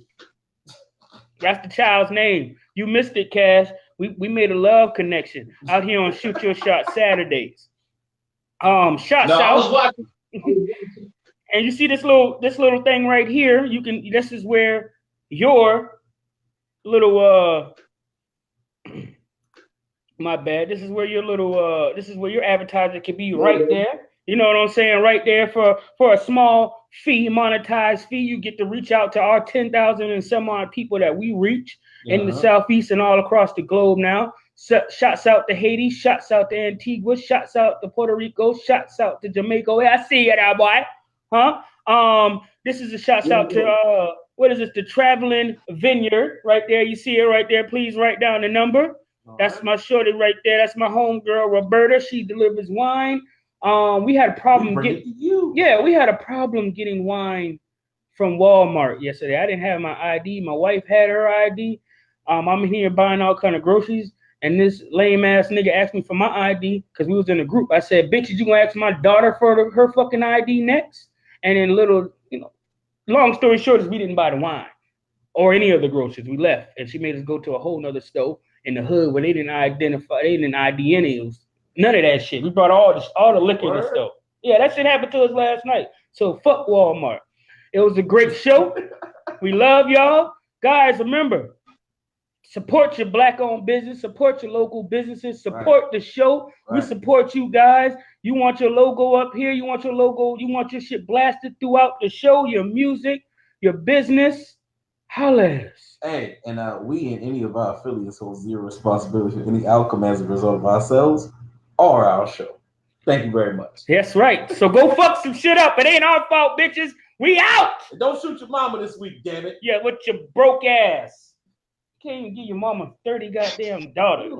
That's the child's name. You missed it, Cash. We made a love connection out here on Shoot Your Shot Saturdays. Shots out. I was watching. And you see this little thing right here. This is where your little my bad. This is where your little this is where your advertiser can be right there. You know what I'm saying? Right there for a small fee, monetized fee, you get to reach out to our 10,000 and some odd people that we reach in the Southeast and all across the globe now. Shots out to Haiti, shots out to Antigua, shots out to Puerto Rico, shots out to Jamaica. Hey, I see you there, boy. This is a shots out to what is this? The Traveling Vineyard right there. You see it right there. Please write down the number. That's my shorty right there. That's my homegirl Roberta. She delivers wine. We had a problem getting wine from Walmart yesterday. I didn't have my ID. My wife had her ID. I'm here buying all kind of groceries, and this lame ass nigga asked me for my ID because we was in a group. I said, "Bitch, you gonna ask my daughter for her fucking ID next?" And then long story short is we didn't buy the wine or any of the groceries. We left, and she made us go to a whole nother store in the hood where they didn't ID any of it. None of that shit. We brought all the liquor in the store. Yeah, that shit happened to us last night. So fuck Walmart. It was a great show. We love y'all. Guys, remember, support your black-owned business. Support your local businesses. Support the show. We support you guys. You want your logo up here. You want your shit blasted throughout the show, your music, your business. Holla at us. Hey, and we and any of our affiliates hold zero responsibility for any outcome as a result of ourselves or our show. Thank you very much. That's right. So go fuck some shit up. It ain't our fault, bitches. We out. Don't shoot your mama this week, damn it. Yeah, with your broke ass. Can't even give your mama 30 goddamn daughters.